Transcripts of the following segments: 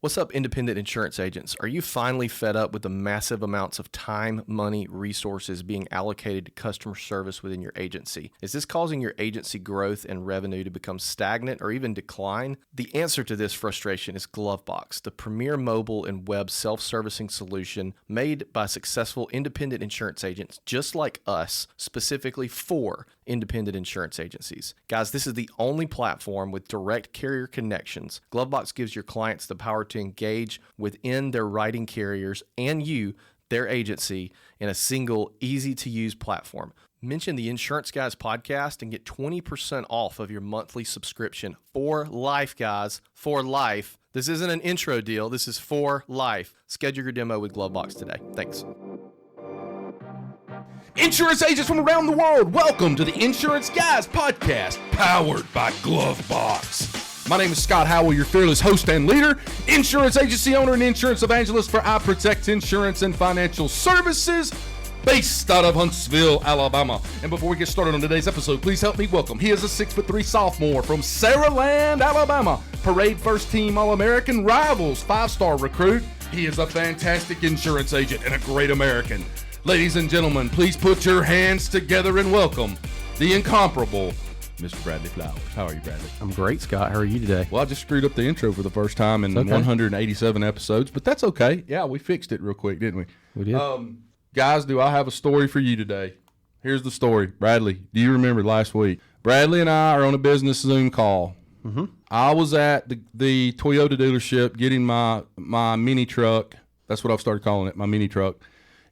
What's up, independent insurance agents? Are you finally fed up with the massive amounts of time, money, resources being allocated to customer service within your agency? Is this causing your agency growth and revenue to become stagnant or even decline? The answer to this frustration is GloveBox, the premier mobile and web self-servicing solution made by successful independent insurance agents just like us, specifically for independent insurance agencies. Guys, this is the only platform with direct carrier connections. GloveBox gives your clients the power to engage within their writing carriers and you, their agency, in a single, easy-to-use platform. Mention the Insurance Guys podcast and get 20% off of your monthly subscription for life, guys, for life. This isn't an intro deal. This is for life. Schedule your demo with GloveBox today. Thanks. Insurance agents from around the world, welcome to the Insurance Guys podcast, powered by GloveBox. My name is Scott Howell, your fearless host and leader, insurance agency owner and insurance evangelist for I Protect Insurance and Financial Services, based out of Huntsville, Alabama. And before we get started on today's episode, please help me welcome. He is a 6'3" sophomore from Saraland, Alabama. Parade first team All-American, Rivals 5-star recruit. He is a fantastic insurance agent and a great American. Ladies and gentlemen, please put your hands together and welcome the incomparable Mr. Bradley Flowers. How are you, Bradley? I'm great, Scott. How are you today? Well, I just screwed up the intro for the first time in 187 episodes, but that's okay. Yeah, we fixed it real quick, didn't we? We did. Guys, do I have a story for you today? Here's the story. Bradley, do you remember last week? Bradley and I are on a business Zoom call. Mm-hmm. I was at the Toyota dealership getting my mini truck. That's what I've started calling it, my mini truck.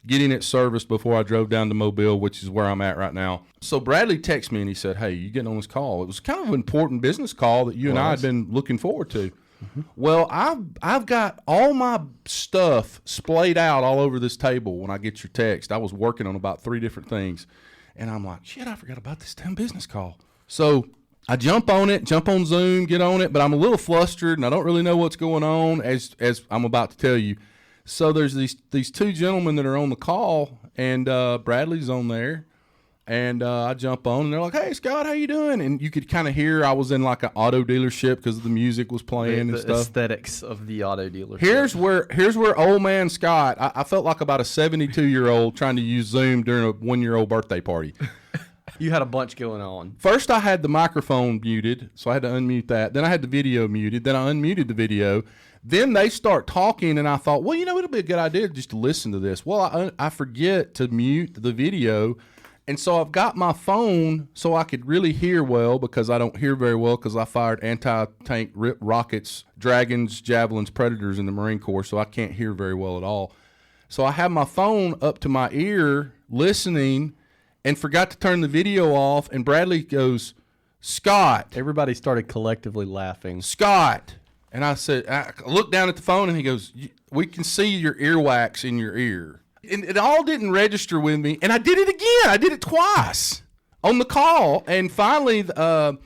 Getting it serviced before I drove down to Mobile, which is where I'm at right now. So Bradley texted me and he said, "Hey, you getting on this call?" It was kind of an important business call that you and I had been looking forward to. Mm-hmm. Well, I've got all my stuff splayed out all over this table when I get your text. I was working on about 3 different things. And I'm like, shit, I forgot about this damn business call. So I jump on Zoom, get on it, but I'm a little flustered and I don't really know what's going on as I'm about to tell you. So there's these 2 gentlemen that are on the call, and Bradley's on there, and I jump on, and they're like, "Hey, Scott, how you doing?" And you could kind of hear I was in like an auto dealership because the music was playing and stuff. The aesthetics of the auto dealership. Here's where old man Scott, I felt like about a 72-year-old trying to use Zoom during a 1-year-old birthday party. You had a bunch going on. First, I had the microphone muted, so I had to unmute that. Then I had the video muted. Then I unmuted the video. Then they start talking, and I thought, well, it'll be a good idea just to listen to this. Well, I forget to mute the video, and so I've got my phone so I could really hear well because I don't hear very well because I fired anti-tank rockets, dragons, javelins, predators in the Marine Corps, so I can't hear very well at all. So I have my phone up to my ear listening and forgot to turn the video off, and Bradley goes, "Scott." Everybody started collectively laughing. "Scott." And I said, I looked down at the phone, and he goes, "We can see your earwax in your ear." And it all didn't register with me, and I did it again. I did it twice on the call. And finally, that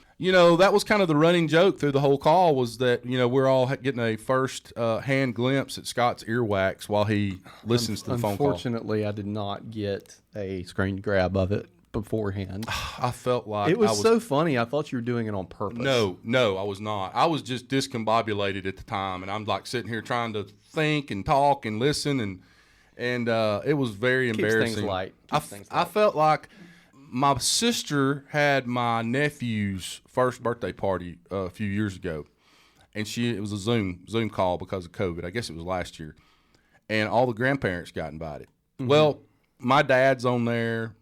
was kind of the running joke through the whole call was that, we're all getting a first-hand glimpse at Scott's earwax while he listens to the phone call. Unfortunately, I did not get a screen grab of it beforehand. I felt like it was so funny. I thought you were doing it on purpose. No, I was not. I was just discombobulated at the time, and I'm like sitting here trying to think and talk and listen, and it was very embarrassing. Things light. I felt like my sister had my nephew's first birthday party a few years ago, and it was a Zoom call because of COVID. I guess it was last year, and all the grandparents got invited. Mm-hmm. Well, my dad's on there,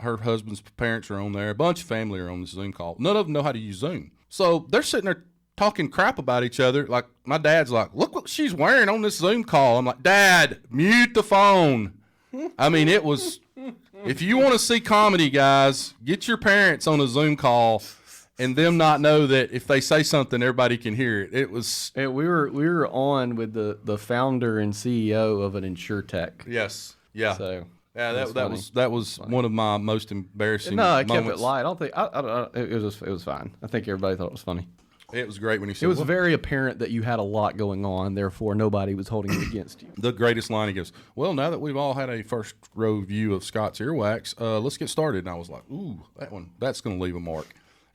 her husband's parents are on there. A bunch of family are on this Zoom call. None of them know how to use Zoom. So they're sitting there talking crap about each other. Like, my dad's like, "Look what she's wearing on this Zoom call." I'm like, "Dad, mute the phone." I mean, it was, if you want to see comedy, guys, get your parents on a Zoom call and them not know that if they say something, everybody can hear it. It was. And we were on with the founder and CEO of an InsurTech. Yes. Yeah. So yeah, that was one of my most embarrassing. No, I moments. kept it light. I don't think it was fine. I think everybody thought it was funny. It was great when he said, it was very apparent that you had a lot going on, therefore nobody was holding it against you. The greatest line, he goes, "Well, now that we've all had a first row view of Scott's earwax, let's get started." And I was like, ooh, that's going to leave a mark.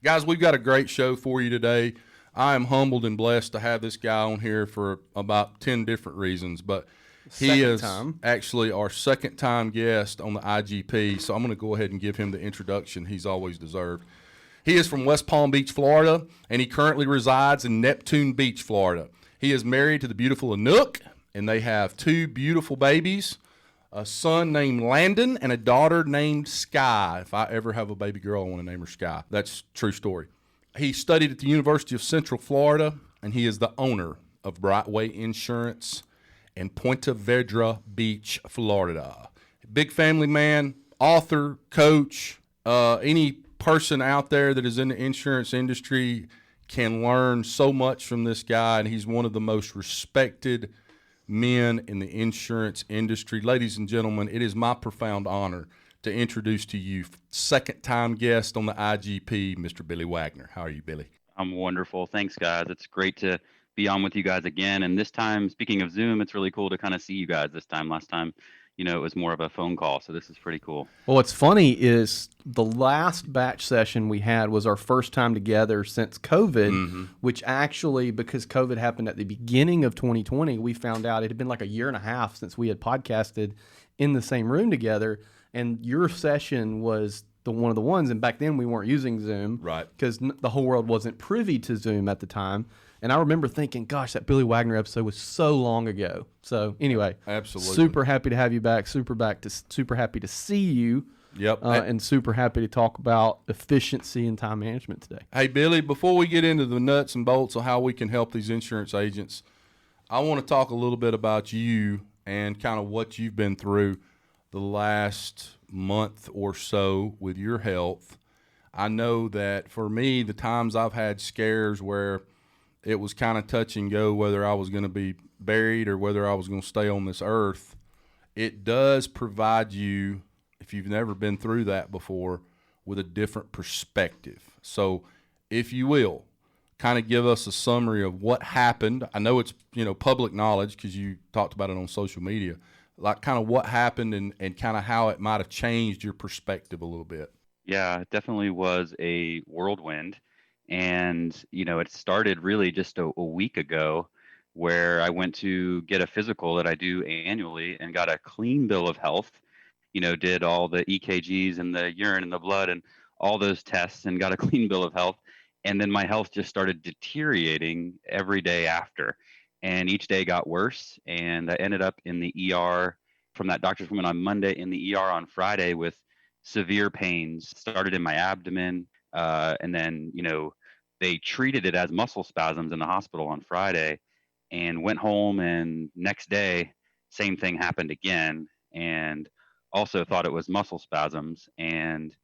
Guys, we've got a great show for you today. I am humbled and blessed to have this guy on here for about 10 different reasons, but he Second is time. actually our second time guest on the IGP, so I'm going to go ahead and give him the introduction he's always deserved. He is from West Palm Beach, Florida, and he currently resides in Neptune Beach, Florida. He is married to the beautiful Anook, and they have 2 beautiful babies, a son named Landon and a daughter named Sky. If I ever have a baby girl, I want to name her Sky. That's a true story. He studied at the University of Central Florida, and he is the owner of Brightway Insurance in Puerto Vedra Beach, Florida. Big family man, author, coach. Any person out there that is in the insurance industry can learn so much from this guy, and he's one of the most respected men in the insurance industry. Ladies and gentlemen, it is my profound honor to introduce to you second-time guest on the IGP, Mr. Billy Wagner. How are you, Billy? I'm wonderful. Thanks, guys. It's great to be on with you guys again. And this time, speaking of Zoom, it's really cool to kind of see you guys this time. Last time, it was more of a phone call. So this is pretty cool. Well, what's funny is the last batch session we had was our first time together since COVID, which actually, because COVID happened at the beginning of 2020, we found out it had been like a year and a half since we had podcasted in the same room together. And your session was one of the ones, and back then we weren't using Zoom, right? Because the whole world wasn't privy to Zoom at the time. And I remember thinking, gosh, that Billy Wagner episode was so long ago. So anyway, absolutely, super happy to have you back. Super happy to see you. Yep, and super happy to talk about efficiency and time management today. Hey, Billy, before we get into the nuts and bolts of how we can help these insurance agents, I want to talk a little bit about you and kind of what you've been through the last month or so with your health. I know that for me, the times I've had scares where it was kind of touch and go whether I was going to be buried or whether I was going to stay on this earth, it does provide you, if you've never been through that before, with a different perspective. So if you will, kind of give us a summary of what happened. I know it's public knowledge because you talked about it on social media, like kind of what happened and kind of how it might have changed your perspective a little bit. Yeah, it definitely was a whirlwind. And, it started really just a week ago where I went to get a physical that I do annually and got a clean bill of health, did all the EKGs and the urine and the blood and all those tests and got a clean bill of health. And then my health just started deteriorating every day after. And each day got worse. And I ended up in the ER from that doctor's appointment on Monday, in the ER on Friday with severe pains. Started in my abdomen. And then, they treated it as muscle spasms in the hospital on Friday, and went home, and next day, same thing happened again, and also thought it was muscle spasms. And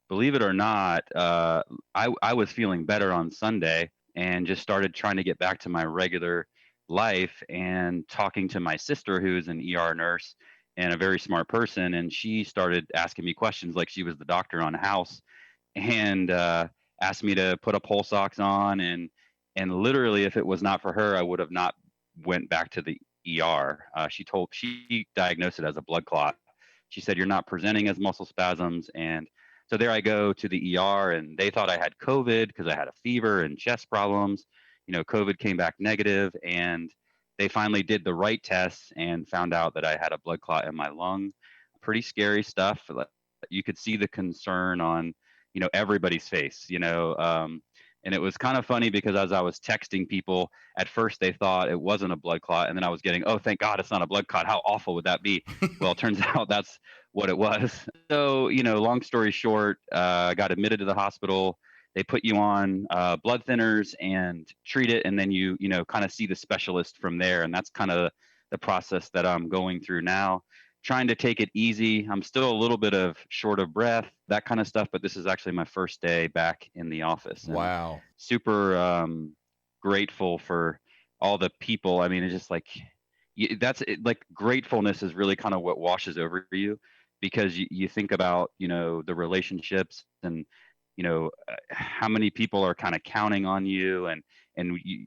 believe it or not, I was feeling better on Sunday and just started trying to get back to my regular life, and talking to my sister, who's an ER nurse and a very smart person. And she started asking me questions like she was the doctor on house, and asked me to put a pulse ox on, and literally, if it was not for her, I would have not went back to the ER. She diagnosed it as a blood clot. She said, "You're not presenting as muscle spasms." And so there I go to the ER, and they thought I had COVID because I had a fever and chest problems. COVID came back negative, and they finally did the right tests and found out that I had a blood clot in my lung. Pretty scary stuff. You could see the concern on everybody's face, and it was kind of funny because as I was texting people, at first they thought it wasn't a blood clot, and then I was getting, "Oh, thank God it's not a blood clot. How awful would that be?" Well, it turns out that's what it was. So, long story short, I got admitted to the hospital. They put you on blood thinners and treat it, and then you kind of see the specialist from there, and that's kind of the process that I'm going through now. Trying to take it easy. I'm still a little bit of short of breath, that kind of stuff, but this is actually my first day back in the office. And wow. super grateful for all the people. I mean, it's just like, like gratefulness is really kind of what washes over you, because you think about, the relationships and, how many people are kind of counting on you, and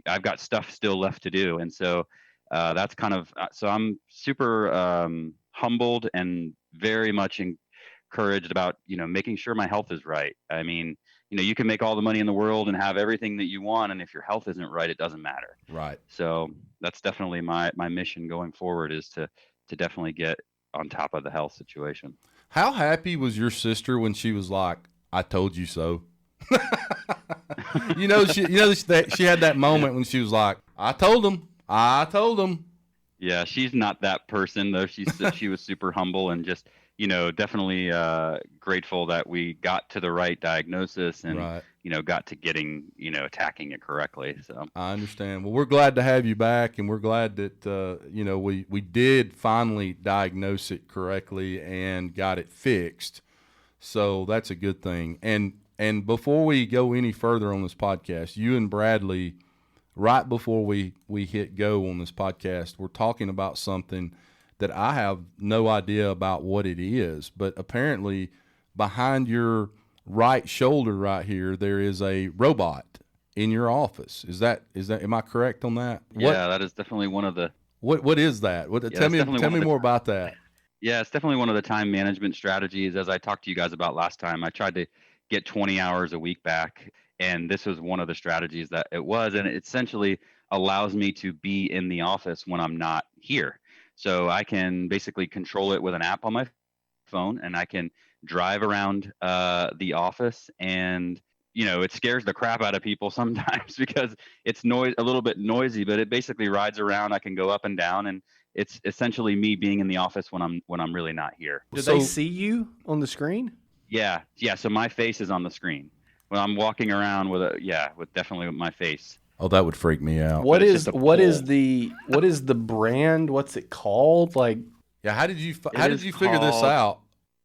I've got stuff still left to do. And so that's kind of, so I'm super humbled and very much encouraged about, making sure my health is right. I mean, you can make all the money in the world and have everything that you want, and if your health isn't right, it doesn't matter. Right. So that's definitely my mission going forward, is to definitely get on top of the health situation. How happy was your sister when she was like, "I told you so"? She had that moment when she was like, "I told him. I told him." Yeah, she's not that person though. She was super humble and just, definitely grateful that we got to the right diagnosis and Right. Got to getting, attacking it correctly. So I understand. Well, we're glad to have you back, and we're glad that we did finally diagnose it correctly and got it fixed. So that's a good thing. And before we go any further on this podcast, you and Bradley, right before we hit go on this podcast, we're talking about something that I have no idea about what it is, but apparently behind your right shoulder right here, there is a robot in your office. Is that am I correct on that? Yeah, that is definitely one of the. What is that? Tell me more about that. Yeah, it's definitely one of the time management strategies. As I talked to you guys about last time, I tried to get 20 hours a week back, and this was one of the strategies that it was, and it essentially allows me to be in the office when I'm not here. So I can basically control it with an app on my phone, and I can drive around the office, and it scares the crap out of people sometimes because it's a little bit noisy, but it basically rides around. I can go up and down, and it's essentially me being in the office when I'm really not here. Do they see you on the screen? Yeah. So my face is on the screen when I'm walking around with definitely my face. Oh, that would freak me out. What is the brand? What's it called? Like, yeah, how did you figure this out?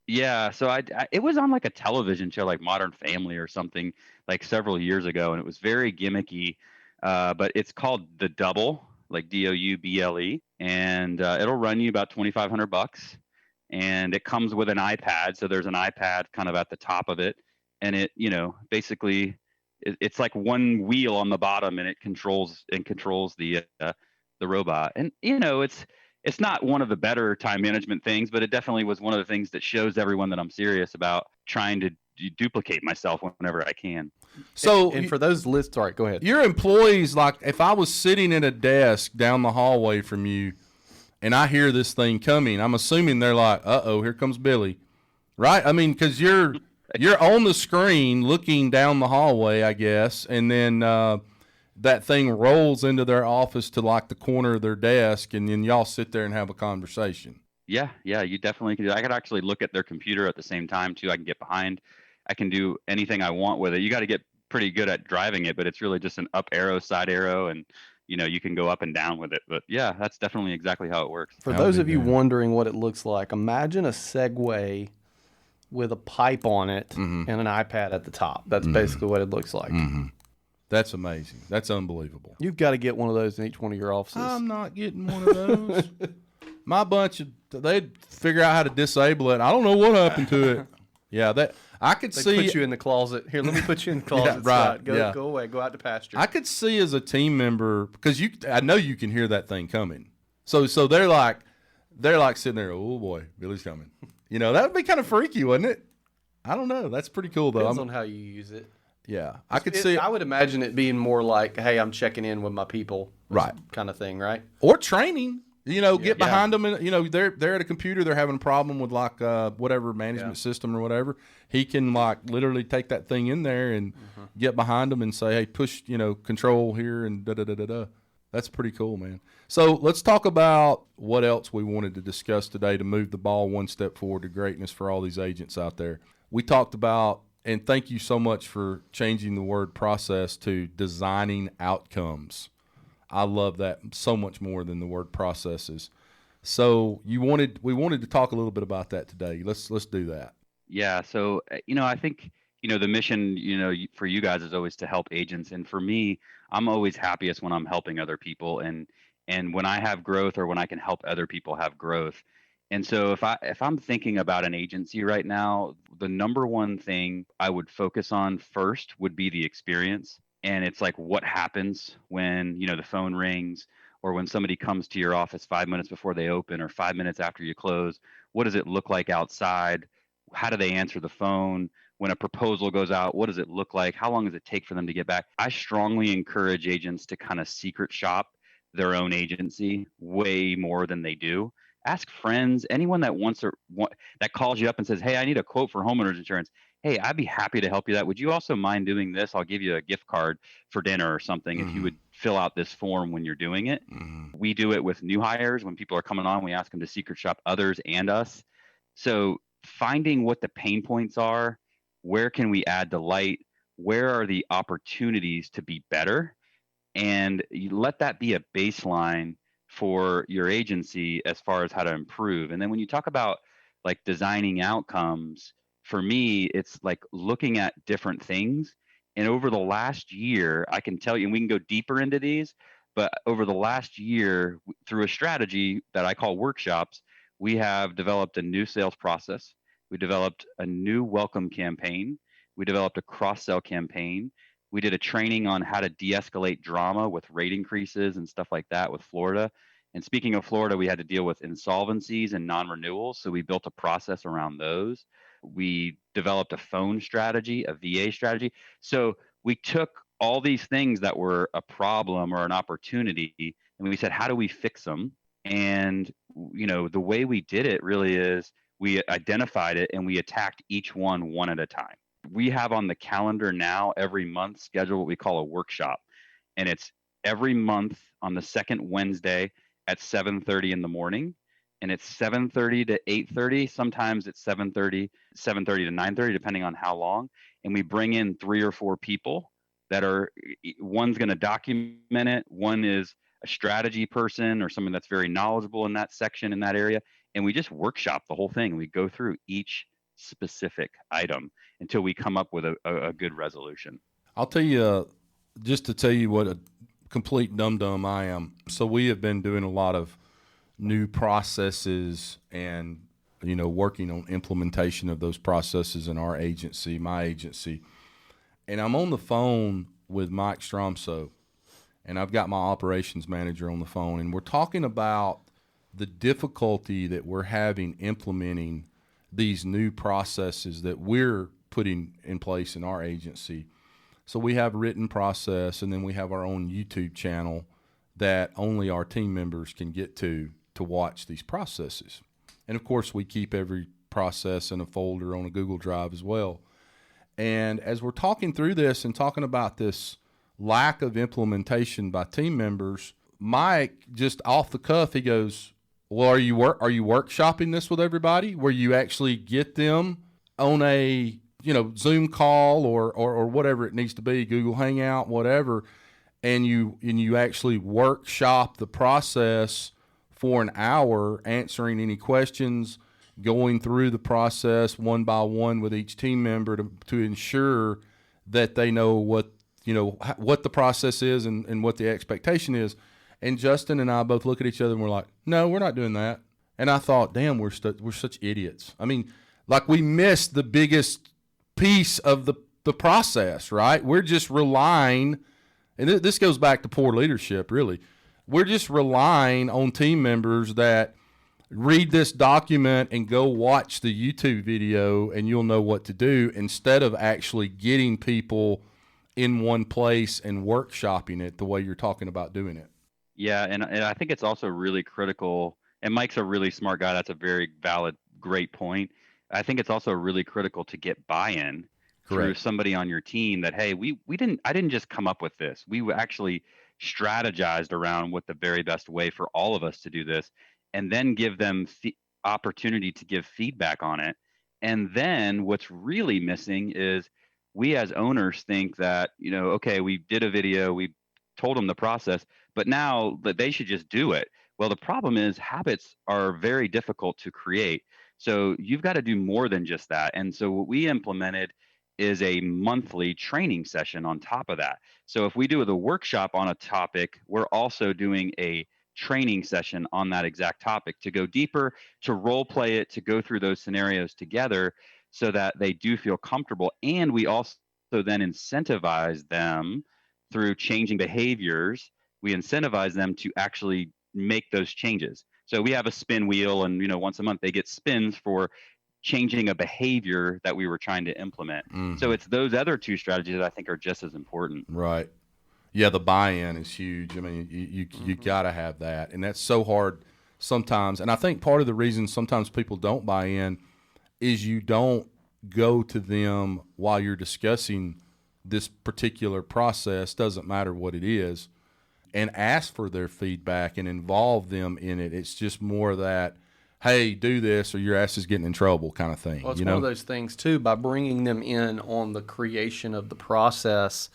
Yeah, so it was on like a television show like Modern Family or something like several years ago, and it was very gimmicky. But it's called The Double, like Double, and it'll run you about $2,500, and it comes with an iPad. So there's an iPad kind of at the top of it, and it basically it's like one wheel on the bottom, and it controls the robot, and it's not one of the better time management things, but it definitely was one of the things that shows everyone that I'm serious about trying to duplicate myself whenever I can. So, and for those lists, all right, go ahead. Your employees, like if I was sitting at a desk down the hallway from you and I hear this thing coming, I'm assuming they're like, uh-oh, here comes Billy, right? I mean, because you're on the screen looking down the hallway, I guess, and then that thing rolls into their office to like the corner of their desk, and then y'all sit there and have a conversation. Yeah, you definitely can do that. I could actually look at their computer at the same time too. I can get behind. I can do anything I want with it. You got to get pretty good at driving it, but it's really just an up arrow, side arrow, and you can go up and down with it. But yeah, that's definitely exactly how it works. For those of you wondering what it looks like, imagine a Segway with a pipe on it and an iPad at the top. That's basically what it looks like. Mm-hmm. That's amazing. That's unbelievable. You've got to get one of those in each one of your offices. I'm not getting one of those. My they'd figure out how to disable it. I don't know what happened to it. Yeah, that I could see. Put you in the closet. Here, let me put you in the closet. Yeah, right. Scott. Go away. Go out to pasture. I could see as a team member, because I know you can hear that thing coming. So they're like sitting there. Oh boy, Billy's coming. That would be kind of freaky, wouldn't it? I don't know. That's pretty cool though. Depends on how you use it. Yeah, I could see. I would imagine it being more like, "Hey, I'm checking in with my people," right? Kind of thing, right? Or training. Get behind them, and they're at a computer. They're having a problem with like whatever management system or whatever. He can like literally take that thing in there and get behind them and say, "Hey, push control here," and da da da da da. That's pretty cool, man. So let's talk about what else we wanted to discuss today to move the ball one step forward to greatness for all these agents out there. We talked about, and thank you so much for changing the word process to designing outcomes. I love that so much more than the word processes. So we wanted to talk a little bit about that today. Let's do that. Yeah. So, I think, the mission, for you guys is always to help agents. And for me, I'm always happiest when I'm helping other people and when I have growth or when I can help other people have growth. And so if I'm thinking about an agency right now, the number one thing I would focus on first would be the experience. And it's like what happens when, the phone rings or when somebody comes to your office 5 minutes before they open or 5 minutes after you close. What does it look like outside? how do they answer the phone? When a proposal goes out, what does it look like? How long does it take for them to get back? I strongly encourage agents to kind of secret shop their own agency way more than they do. Ask friends, anyone that that calls you up and says, "Hey, I need a quote for homeowners insurance. Hey, I'd be happy to help you that. Would you also mind doing this? I'll give you a gift card for dinner or something if you would fill out this form when you're doing it." We do it with new hires. When people are coming on, we ask them to secret shop others and us. So finding what the pain points are, where can we add delight, where are the opportunities to be better, and you let that be a baseline for your agency as far as how to improve. And then when you talk about like designing outcomes, for me, it's like looking at different things. And over the last year, I can tell you, and we can go deeper into these, but over the last year, through a strategy that I call workshops, we have developed a new sales process. We developed a new welcome campaign. We developed a cross-sell campaign. We did a training on how to de-escalate drama with rate increases and stuff like that with Florida. And speaking of Florida, we had to deal with insolvencies and non-renewals. So we built a process around those. We developed a phone strategy, a VA strategy. So we took all these things that were a problem or an opportunity, and we said, how do we fix them? And, the way we did it really is we identified it and we attacked each one at a time. We have on the calendar now every month schedule what we call a workshop, and it's every month on the second Wednesday at 7:30 in the morning, and it's 7:30 to 8:30. Sometimes it's 7:30 to 9:30, depending on how long. And we bring in 3 or 4 people that are, one's going to document it, one is a strategy person or someone that's very knowledgeable in that section, in that area, and we just workshop the whole thing. We go through each specific item until we come up with a good resolution. I'll tell you, just to tell you what a complete dum-dum I am. So we have been doing a lot of new processes and, working on implementation of those processes in our agency, my agency. And I'm on the phone with Mike Stromso, and I've got my operations manager on the phone, and we're talking about the difficulty that we're having implementing these new processes that we're putting in place in our agency. So we have a written process, and then we have our own YouTube channel that only our team members can get to watch these processes. And of course, we keep every process in a folder on a Google Drive as well. And as we're talking through this and talking about this lack of implementation by team members, Mike, just off the cuff, he goes, "Well, are you workshopping this with everybody where you actually get them on a Zoom call or whatever it needs to be, Google Hangout, whatever, and you actually workshop the process for an hour, answering any questions, going through the process one by one with each team member to ensure that they know what the process is and what the expectation is." And Justin and I both look at each other and we're like, "No, we're not doing that." And I thought, damn, we're such idiots. I mean, like, we missed the biggest piece of the process, right? We're just relying, and this goes back to poor leadership, really. We're just relying on team members that read this document and go watch the YouTube video and you'll know what to do, instead of actually getting people in one place and workshopping it the way you're talking about doing it. Yeah, and I think it's also really critical, and Mike's a really smart guy. That's a very valid, great point. I think it's also really critical to get buy-in through somebody on your team that, hey, I didn't just come up with this. We actually strategized around what the very best way for all of us to do this, and then give them opportunity to give feedback on it. And then what's really missing is we as owners think that, okay, we did a video, we told them the process, but now that they should just do it. Well, the problem is habits are very difficult to create. So you've got to do more than just that. And so what we implemented is a monthly training session on top of that. So if we do the workshop on a topic, we're also doing a training session on that exact topic to go deeper, to role play it, to go through those scenarios together so that they do feel comfortable. And we also then incentivize them through changing behaviors. We incentivize them to actually make those changes. So we have a spin wheel, and once a month they get spins for changing a behavior that we were trying to implement. So it's those other two strategies that I think are just as important. Right. Yeah, the buy-in is huge. I mean, you got to have that, and that's so hard sometimes. And I think part of the reason sometimes people don't buy in is you don't go to them while you're discussing this particular process, doesn't matter what it is, and ask for their feedback and involve them in it. It's just more that, hey, do this or your ass is getting in trouble kind of thing. Well, it's one of those things, too, by bringing them in on the creation of the process.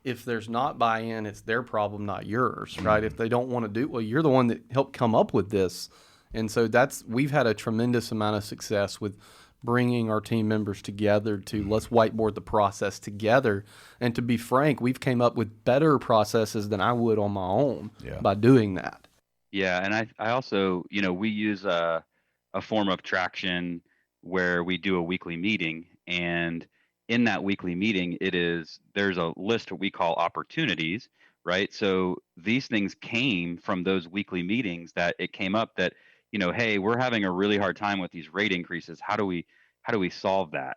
If there's not buy-in, it's their problem, not yours, right? If they don't want to do, well, you're the one that helped come up with this. And so we've had a tremendous amount of success with bringing our team members together to let's whiteboard the process together. And to be frank, we've came up with better processes than I would on my own by doing that. Yeah, and I also, we use a form of traction where we do a weekly meeting, and in that weekly meeting, there's a list what we call opportunities, right? So these things came from those weekly meetings that it came up that, hey, we're having a really hard time with these rate increases. How do we solve that?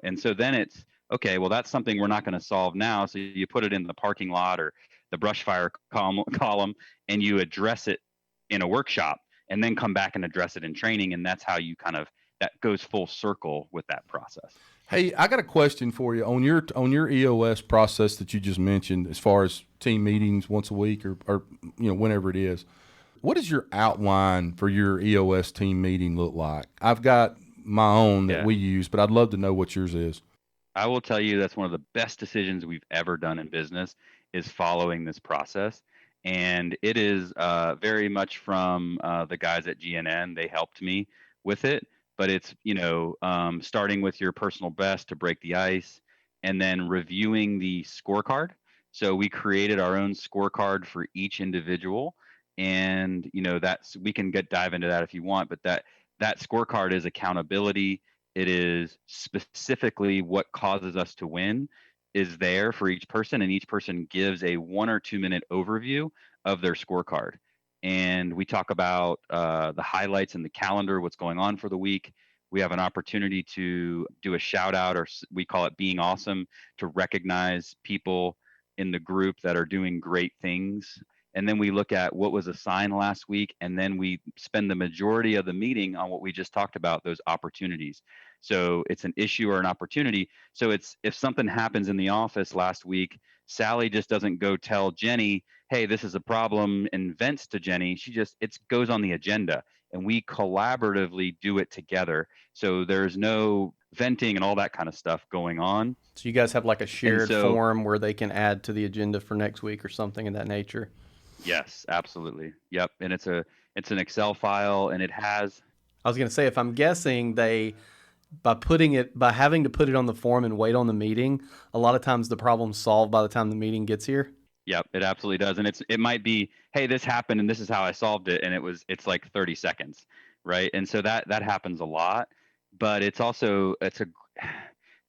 And so then it's, okay, well, that's something we're not going to solve now. So you put it in the parking lot or the brush fire column, and you address it in a workshop, and then come back and address it in training. And that's how you that goes full circle with that process. Hey, I got a question for you on your EOS process that you just mentioned, as far as team meetings once a week or whenever it is. What does your outline for your EOS team meeting look like? I've got my own that we use, but I'd love to know what yours is. I will tell you that's one of the best decisions we've ever done in business is following this process. And it is very much from the guys at GNN. They helped me with it. But it's, starting with your personal best to break the ice, and then reviewing the scorecard. So we created our own scorecard for each individual. And, we can dive into that if you want, but that scorecard is accountability. It is specifically what causes us to win is there for each person. And each person gives a 1 or 2 minute overview of their scorecard. And we talk about the highlights in the calendar, what's going on for the week. We have an opportunity to do a shout out, or we call it being awesome, to recognize people in the group that are doing great things. And then we look at what was assigned last week, and then we spend the majority of the meeting on what we just talked about, those opportunities. So it's an issue or an opportunity. So it's, if something happens in the office last week, Sally just doesn't go tell Jenny, hey, this is a problem, and vents to Jenny. It goes on the agenda, and we collaboratively do it together. So there's no venting and all that kind of stuff going on. So you guys have like a shared form where they can add to the agenda for next week or something of that nature? Yes, absolutely. Yep. And it's an Excel file, and it has, I was going to say, if I'm guessing by having to put it on the form and wait on the meeting, a lot of times the problem's solved by the time the meeting gets here. Yep, it absolutely does. And it might be, hey, this happened and this is how I solved it. And it's like 30 seconds. Right. And so that happens a lot, but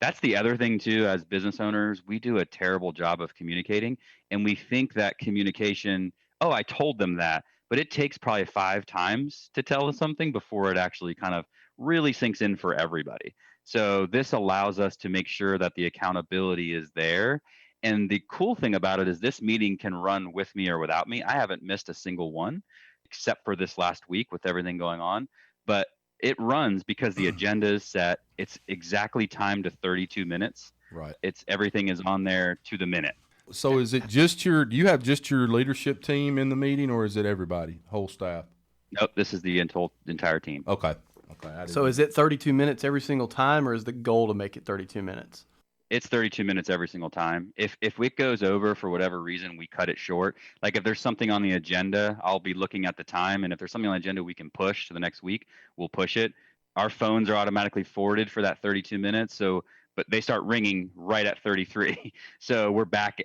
that's the other thing too, as business owners, we do a terrible job of communicating, and we think that communication, oh, I told them that, but it takes probably 5 times to tell them something before it actually kind of really sinks in for everybody. So this allows us to make sure that the accountability is there. And the cool thing about it is this meeting can run with me or without me. I haven't missed a single one except for this last week with everything going on, but it runs because the agenda is set. It's exactly timed to 32 minutes. Right. Everything is on there to the minute. So is it do you have just your leadership team in the meeting, or is it everybody, whole staff? Nope. This is the entire team. Okay. So is it 32 minutes every single time, or is the goal to make it 32 minutes? It's 32 minutes every single time. If it goes over for whatever reason, we cut it short. Like if there's something on the agenda, I'll be looking at the time, and if there's something on the agenda we can push to the next week, we'll push it. Our phones are automatically forwarded for that 32 minutes, but they start ringing right at 33. So we're back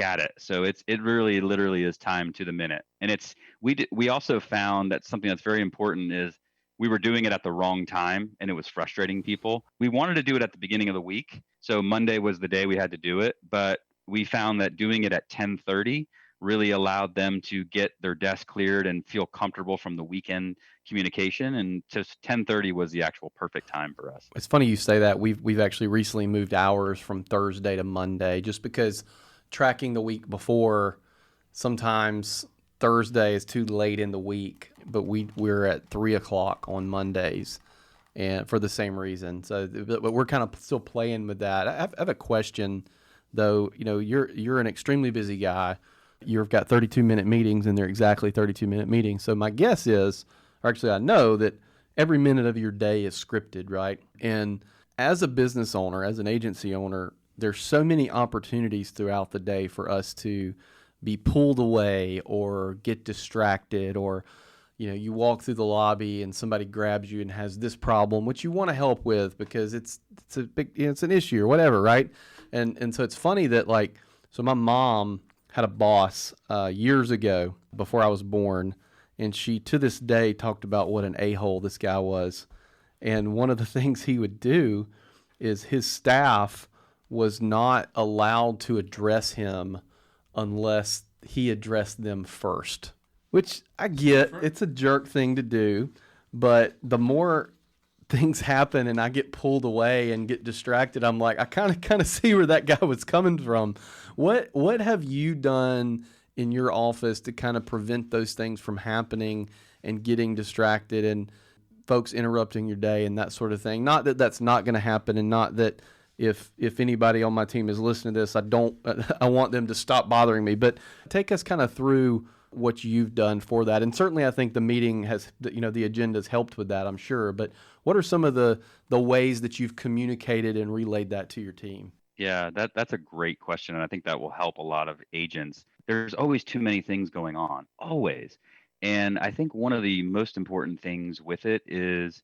at it. So it really literally is time to the minute. And we also found that something that's very important is we were doing it at the wrong time, and it was frustrating people. We wanted to do it at the beginning of the week. So Monday was the day we had to do it, but we found that doing it at 10:30 really allowed them to get their desk cleared and feel comfortable from the weekend communication. And just 10:30 was the actual perfect time for us. It's funny you say that. We've actually recently moved hours from Thursday to Monday, just because tracking the week before, sometimes Thursday is too late in the week, but we're at 3:00 on Mondays, and for the same reason. So, but we're kind of still playing with that. I have a question, though. You're an extremely busy guy. You've got 32-minute meetings, and they're exactly 32-minute meetings. So my guess is, or actually I know, that every minute of your day is scripted, right? And as a business owner, as an agency owner, there's so many opportunities throughout the day for us to be pulled away or get distracted, or you walk through the lobby and somebody grabs you and has this problem, which you want to help with because it's a big, it's an issue or whatever, right? And so it's funny that, like, so my mom had a boss years ago before I was born, and she to this day talked about what an a-hole this guy was. And one of the things he would do is his staff was not allowed to address him unless he addressed them first, which I get. It's a jerk thing to do, but the more things happen and I get pulled away and get distracted, I'm like, I kind of see where that guy was coming from. What have you done in your office to kind of prevent those things from happening and getting distracted and folks interrupting your day and that sort of thing? Not that that's not going to happen, and not that if anybody on my team is listening to this, I want them to stop bothering me, but take us kind of through what you've done for that. And certainly I think the meeting has, the agenda's helped with that, I'm sure, but what are some of the ways that you've communicated and relayed that to your team? Yeah, that's a great question, and I think that will help a lot of agents. There's always too many things going on, always. And I think one of the most important things with it is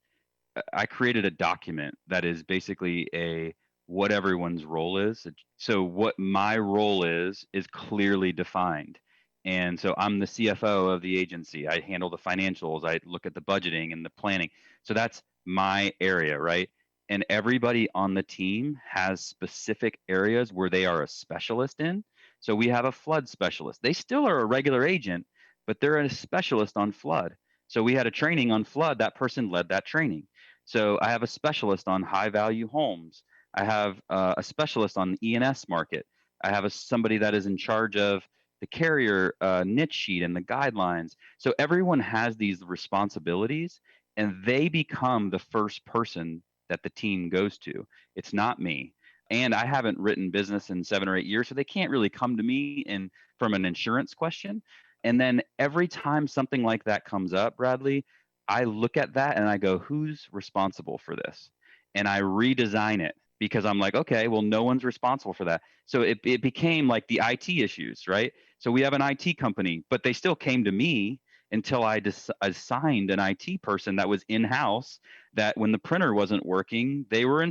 I created a document that is basically what everyone's role is. So what my role is clearly defined. And so I'm the CFO of the agency. I handle the financials. I look at the budgeting and the planning. So that's my area, right? And everybody on the team has specific areas where they are a specialist in. So we have a flood specialist. They still are a regular agent, but they're a specialist on flood. So we had a training on flood. That person led that training. So I have a specialist on high value homes. I have a specialist on the E&S market. I have somebody that is in charge of the carrier niche sheet and the guidelines. So everyone has these responsibilities, and they become the first person that the team goes to. It's not me. And I haven't written business in 7 or 8 years, so they can't really come to me from an insurance question. And then every time something like that comes up, Bradley, I look at that and I go, who's responsible for this? And I redesign it, because I'm like, okay, well, no one's responsible for that. So it became like the IT issues, right? So we have an IT company, but they still came to me until I assigned an IT person that was in-house, that when the printer wasn't working, they were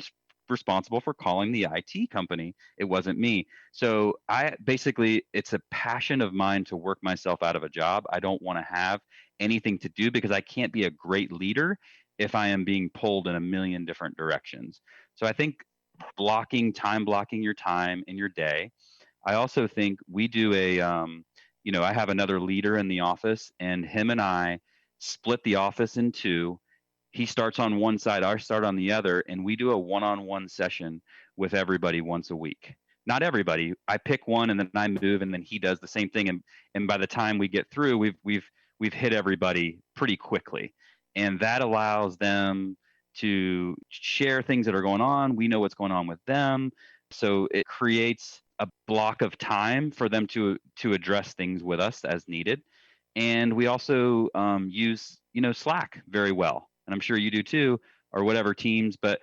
responsible for calling the IT company. It wasn't me. So it's a passion of mine to work myself out of a job. I don't want to have anything to do, because I can't be a great leader if I am being pulled in a million different directions. So I think blocking your time in your day. I also think we do I have another leader in the office, and him and I split the office in two. He starts on one side, I start on the other, and we do a one-on-one session with everybody once a week. Not everybody. I pick one and then I move, and then he does the same thing. And by the time we get through, we've hit everybody pretty quickly. And that allows them to share things that are going on. We know what's going on with them. So it creates a block of time for them to address things with us as needed. And we also use Slack very well, and I'm sure you do too, or whatever teams, but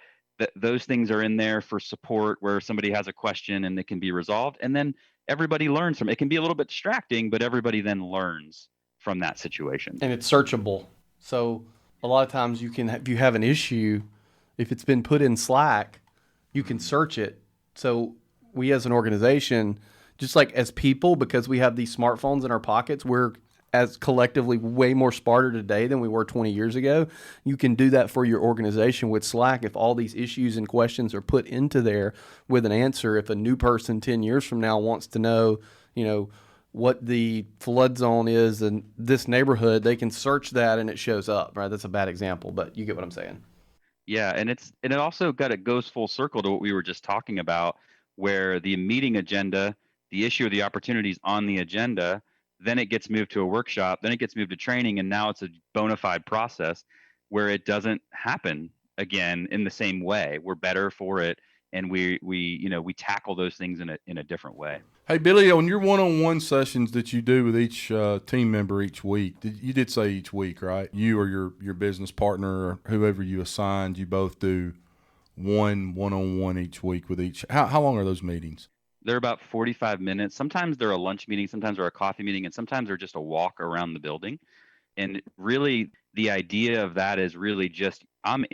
those things are in there for support where somebody has a question and it can be resolved, and then everybody learns from it. It can be a little bit distracting, but everybody then learns from that situation. And it's searchable. So a lot of times if you have an issue, if it's been put in Slack, you can search it. So we as an organization, just like as people, because we have these smartphones in our pockets, we're as collectively way more smarter today than we were 20 years ago. You can do that for your organization with Slack. If all these issues and questions are put into there with an answer, if a new person 10 years from now wants to know, what the flood zone is in this neighborhood, they can search that and it shows up, right? That's a bad example, but you get what I'm saying. Yeah, and it also goes full circle to what we were just talking about, where the meeting agenda, the issue or the opportunities on the agenda, then it gets moved to a workshop, then it gets moved to training, and now it's a bona fide process where it doesn't happen again in the same way. We're better for it, and we tackle those things in a different way. Hey, Billy, on your one-on-one sessions that you do with each team member each week, you did say each week, right? You or your business partner or whoever you assigned, you both do one-on-one each week with each. How long are those meetings? They're about 45 minutes. Sometimes they're a lunch meeting, sometimes they're a coffee meeting, and sometimes they're just a walk around the building. And really, the idea of that is really just I'm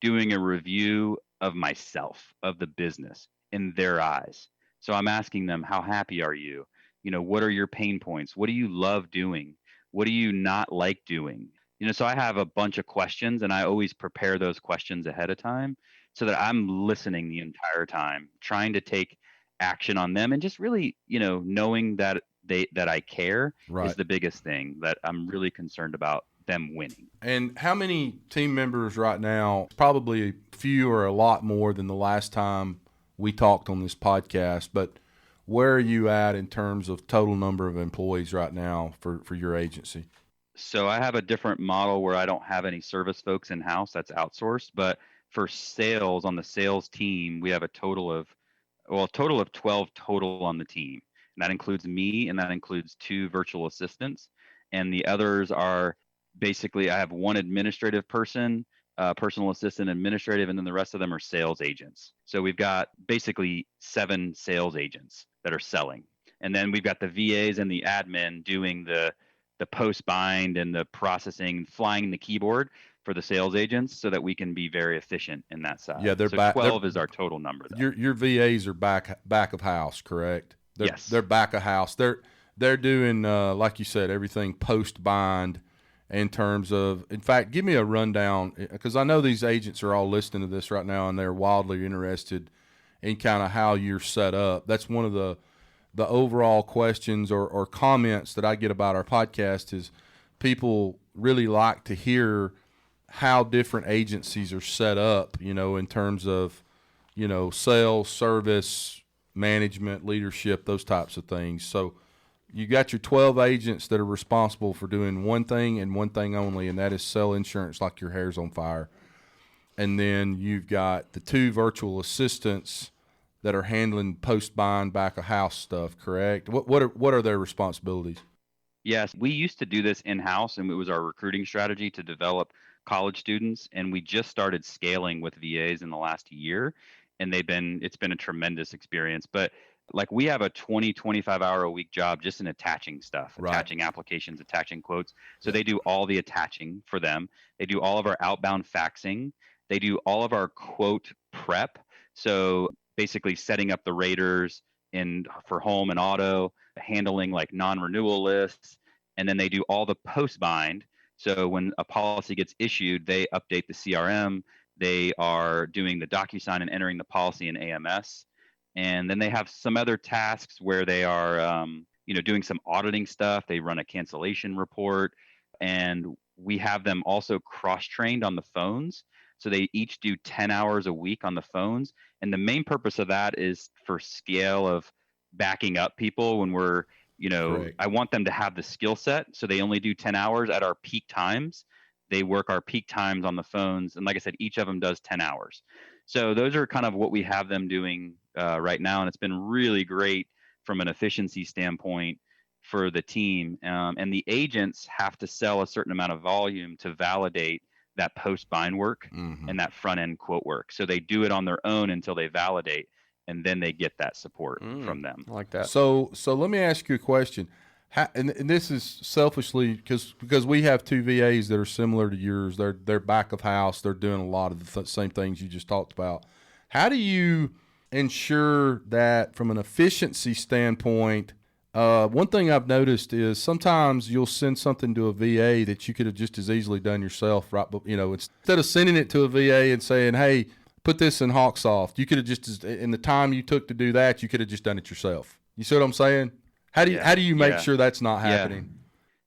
doing a review of myself, of the business in their eyes. So I'm asking them, how happy are you? What are your pain points? What do you love doing? What do you not like doing? So I have a bunch of questions, and I always prepare those questions ahead of time so that I'm listening the entire time, trying to take action on them, and just really, knowing that I care Right. is the biggest thing, that I'm really concerned about them winning. And how many team members right now? Probably a few or a lot more than the last time we talked on this podcast, but where are you at in terms of total number of employees right now for your agency? So I have a different model where I don't have any service folks in-house, that's outsourced, but for sales, on the sales team, we have a total of 12 total on the team. And that includes me, and that includes 2 virtual assistants. And the others are basically, I have one administrative person, personal assistant, administrative, and then the rest of them are sales agents. So we've got basically 7 sales agents that are selling. And then we've got the VAs and the admin doing the post bind and the processing, flying the keyboard for the sales agents, so that we can be very efficient in that side. Yeah, they're so back. 12 is our total number, though. Your VAs are back of house, correct? Yes. They're back of house. They're doing like you said, everything post bind. In terms of, in fact, give me a rundown, because I know these agents are all listening to this right now and they're wildly interested in kind of how you're set up. That's one of the overall questions or comments that I get about our podcast is people really like to hear how different agencies are set up, in terms of, sales, service, management, leadership, those types of things. So you got your 12 agents that are responsible for doing one thing and one thing only, and that is sell insurance like your hair's on fire. And then you've got the 2 virtual assistants that are handling post-bind, back-of-house stuff, correct? What are their responsibilities? Yes, we used to do this in-house, and it was our recruiting strategy to develop college students, and we just started scaling with VAs in the last year, and it's been a tremendous experience. But like, we have a 25 hour a week job just in attaching stuff, Right. attaching applications, attaching quotes. So they do all the attaching for them. They do all of our outbound faxing. They do all of our quote prep. So basically setting up the raters for home and auto, handling like non-renewal lists. And then they do all the post bind. So when a policy gets issued, they update the CRM. They are doing the DocuSign and entering the policy in AMS. And then they have some other tasks where they are, doing some auditing stuff. They run a cancellation report, and we have them also cross-trained on the phones. So they each do 10 hours a week on the phones. And the main purpose of that is for scale of backing up people when we're, Correct. I want them to have the skill set. So they only do 10 hours at our peak times. They work our peak times on the phones. And like I said, each of them does 10 hours. So those are kind of what we have them doing right now. And it's been really great from an efficiency standpoint for the team. And the agents have to sell a certain amount of volume to validate that post-bind work and that front-end quote work. So they do it on their own until they validate, and then they get that support from them. I like that. So let me ask you a question. And this is selfishly because we have 2 VAs that are similar to yours. They're back of house. They're doing a lot of the same things you just talked about. How do you ensure that from an efficiency standpoint? One thing I've noticed is sometimes you'll send something to a VA that you could have just as easily done yourself, right? But instead of sending it to a VA and saying, "Hey, put this in Hawksoft," you could have just, in the time you took to do that, you could have just done it yourself. You see what I'm saying? How do you make Yeah. sure that's not Yeah. happening?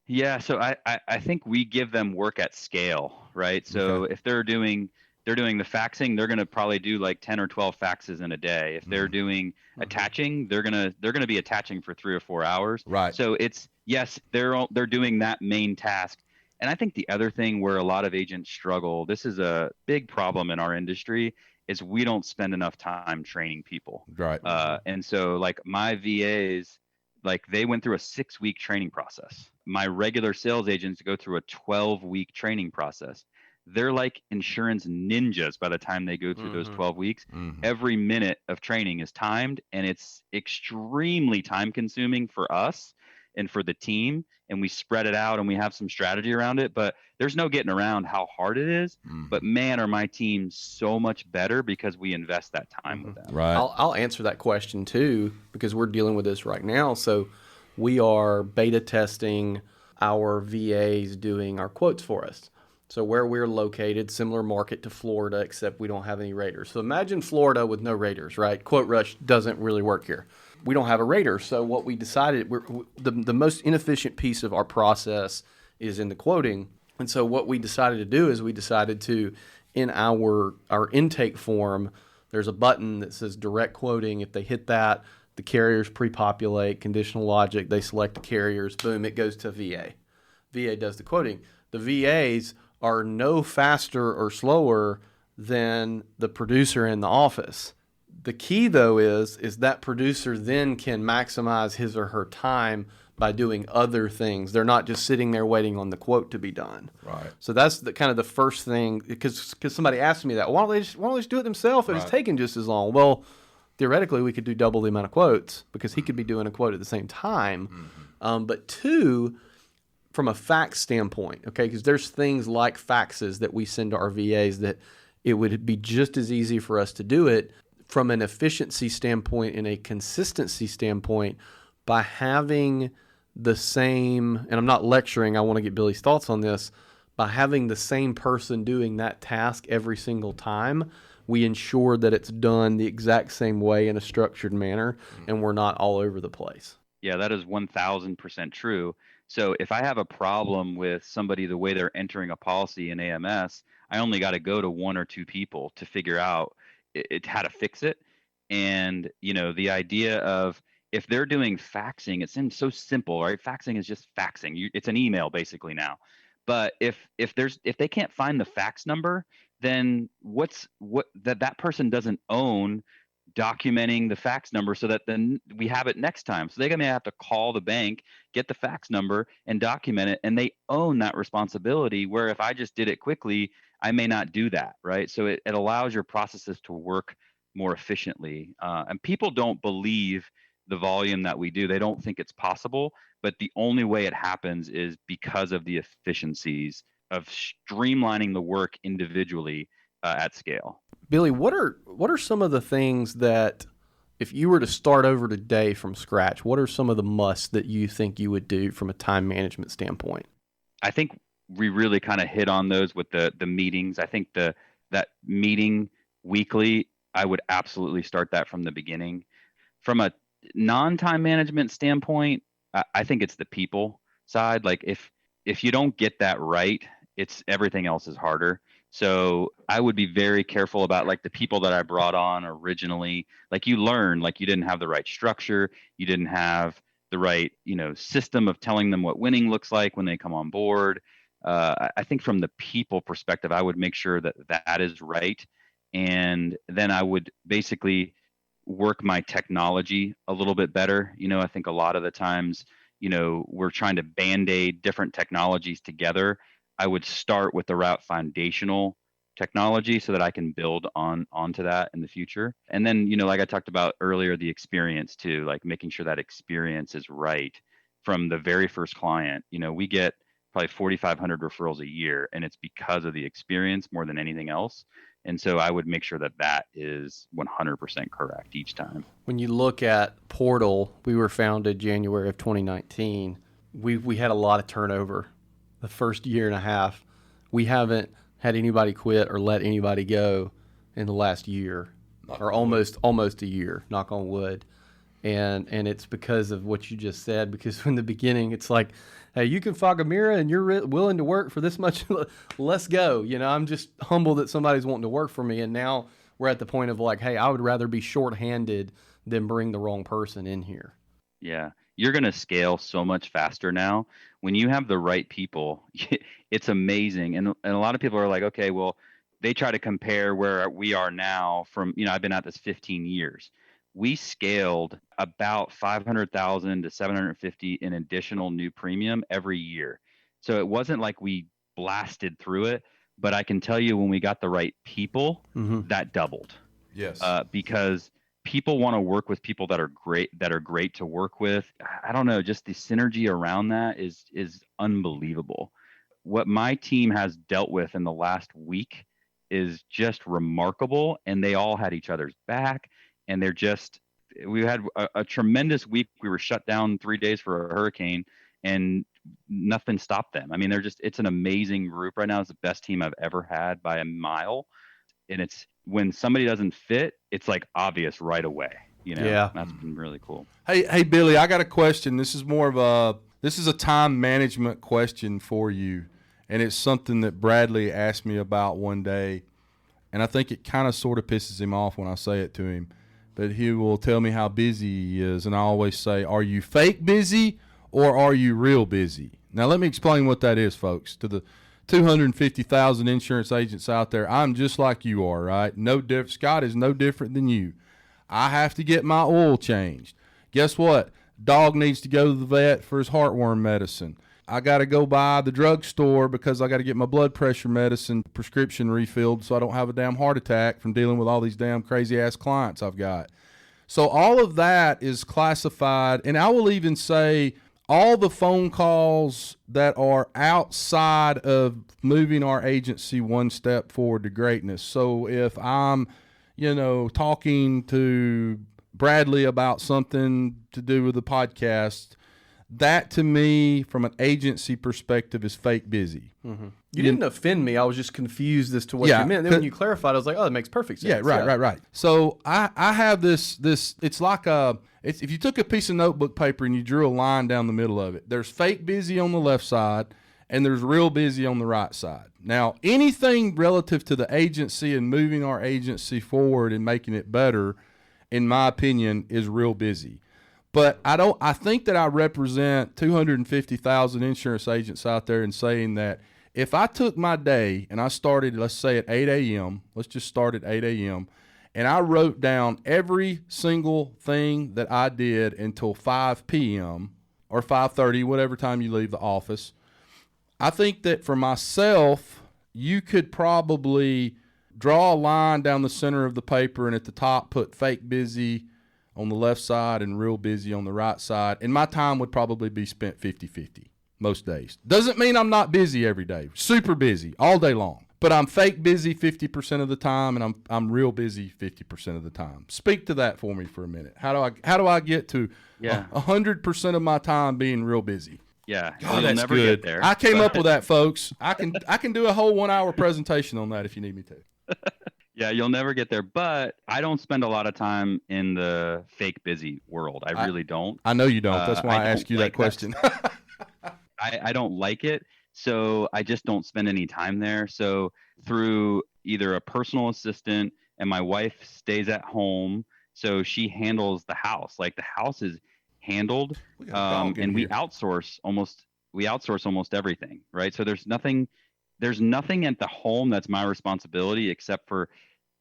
Yeah, so I think we give them work at scale, right? So if they're doing the faxing, they're gonna probably do like 10 or 12 faxes in a day. If they're doing attaching, they're gonna be attaching for 3 or 4 hours. Right. So it's yes, they're doing that main task. And I think the other thing where a lot of agents struggle, this is a big problem in our industry, is we don't spend enough time training people. Right. And so like my VAs, like they went through a 6-week training process. My regular sales agents go through a 12-week training process. They're like insurance ninjas by the time they go through those 12 weeks. Every minute of training is timed, and it's extremely time consuming for us and for the team. And we spread it out and we have some strategy around it, but there's no getting around how hard it is. But man, are my teams so much better because we invest that time with them. Right. I'll answer that question too, because we're dealing with this right now. So we are beta testing our VAs doing our quotes for us. So where we're located, similar market to Florida, except we don't have any raters. So imagine Florida with no raters, right? Quote Rush doesn't really work here. We don't have a rater. So what we decided, the most inefficient piece of our process is in the quoting. And so what we decided to do is we decided to, in our intake form, there's a button that says direct quoting. If they hit that, the carriers pre-populate, conditional logic, they select the carriers, boom, it goes to VA. VA does the quoting. The VAs are no faster or slower than the producer in the office. The key, though, is that producer then can maximize his or her time by doing other things. They're not just sitting there waiting on the quote to be done. Right. So that's kind of the first thing, because somebody asked me that. Why don't they just do it themselves? It's taking just as long. Well, theoretically, we could do double the amount of quotes because he could be doing a quote at the same time. But two, from a fax standpoint, okay, because there's things like faxes that we send to our VAs that it would be just as easy for us to do it from an efficiency standpoint and a consistency standpoint by having the same, and I'm not lecturing, I want to get Billy's thoughts on this, by having the same person doing that task every single time, we ensure that it's done the exact same way in a structured manner, and we're not all over the place. Yeah, that is 1000% true. So if I have a problem with somebody, the way they're entering a policy in AMS, I only got to go to 1 or 2 people to figure out how to fix it. And, the idea of if they're doing faxing, it seems so simple, right? Faxing is just faxing. It's an email basically now. But if they can't find the fax number, then that person doesn't own documenting the fax number so that then we have it next time. So they're going to have to call the bank, get the fax number, and document it, and they own that responsibility, where if I just did it quickly, I may not do that, right? So it allows your processes to work more efficiently. And people don't believe the volume that we do. They don't think it's possible, but the only way it happens is because of the efficiencies of streamlining the work individually at scale. Billy, what are some of the things that, if you were to start over today from scratch, what are some of the musts that you think you would do from a time management standpoint? I think we really kind of hit on those with the meetings. I think that meeting weekly, I would absolutely start that from the beginning. From a non-time management standpoint, I think it's the people side. Like if you don't get that right, it's everything else is harder. So I would be very careful about like the people that I brought on originally. Like you learn, like you didn't have the right structure, you didn't have the right, system of telling them what winning looks like when they come on board. I think from the people perspective, I would make sure that is right. And then I would basically work my technology a little bit better. I think a lot of the times, we're trying to band-aid different technologies together. I would start with the route foundational technology so that I can build onto that in the future. And then, like I talked about earlier, the experience too, like making sure that experience is right from the very first client. We get probably 4,500 referrals a year, and it's because of the experience more than anything else. And so I would make sure that is 100% correct each time. When you look at Portal, we were founded January of 2019. We had a lot of turnover the first year and a half. We haven't had anybody quit or let anybody go in the last year, or almost a year, knock on wood. And it's because of what you just said, because in the beginning it's like, hey, you can fog a mirror and you're willing to work for this much. Let's go. I'm just humble that somebody's wanting to work for me. And now we're at the point of like, hey, I would rather be shorthanded than bring the wrong person in here. Yeah. You're going to scale so much faster now. When you have the right people, it's amazing. And a lot of people are like, okay, well, they try to compare where we are now from, I've been at this 15 years. We scaled about 500,000 to 750 in additional new premium every year. So it wasn't like we blasted through it, but I can tell you when we got the right people, that doubled. Yes. Because people want to work with people that are great to work with. I don't know, just the synergy around that is unbelievable. What my team has dealt with in the last week is just remarkable, and they all had each other's back, and we had a tremendous week. We were shut down 3 days for a hurricane, and nothing stopped them. I mean, it's an amazing group right now. It's the best team I've ever had by a mile. And it's when somebody doesn't fit, it's like obvious right away. Yeah. That's been really cool. Hey, Billy, I got a question. This is a time management question for you. And it's something that Bradley asked me about one day. And I think it kind of sort of pisses him off when I say it to him. But he will tell me how busy he is. And I always say, are you fake busy or are you real busy? Now, let me explain what that is, folks. To the 250,000 insurance agents out there, I'm just like you are, right? Scott is no different than you. I have to get my oil changed. Guess what? Dog needs to go to the vet for his heartworm medicine. I got to go by the drugstore because I got to get my blood pressure medicine prescription refilled so I don't have a damn heart attack from dealing with all these damn crazy-ass clients I've got. So all of that is classified, and I will even say all the phone calls that are outside of moving our agency one step forward to greatness. So if I'm, talking to Bradley about something to do with the podcast, that to me, from an agency perspective, is fake busy. Mm-hmm. You didn't offend me. I was just confused as to what you meant. Then when you clarified, I was like, oh, that makes perfect sense. Yeah, right. So I have this, it's like if you took a piece of notebook paper and you drew a line down the middle of it, there's fake busy on the left side and there's real busy on the right side. Now, anything relative to the agency and moving our agency forward and making it better, in my opinion, is real busy. But I think that I represent 250,000 insurance agents out there in saying that if I took my day and I started, let's say at 8 a.m., let's just start at 8 a.m., and I wrote down every single thing that I did until 5 p.m. or 5:30, whatever time you leave the office, I think that for myself, you could probably draw a line down the center of the paper and at the top put fake busy on the left side and real busy on the right side, and my time would probably be spent 50-50 most days. Doesn't mean I'm not busy every day. Super busy all day long. But I'm fake busy 50% of the time, and I'm real busy 50% of the time. Speak to that for me for a minute. How do I get to 100% of my time being real busy? Yeah, God, you'll that's never good. get there. I came up with that, folks. I can do a whole 1 hour presentation on that if you need me to. Yeah, you'll never get there. But I don't spend a lot of time in the fake busy world. I really don't. I know you don't. That's why I asked you that question. I don't like it. So I just don't spend any time there. So through either a personal assistant, and my wife stays at home, so she handles the house. Like the house is handled, and we outsource almost everything, right? So there's nothing at the home that's my responsibility except for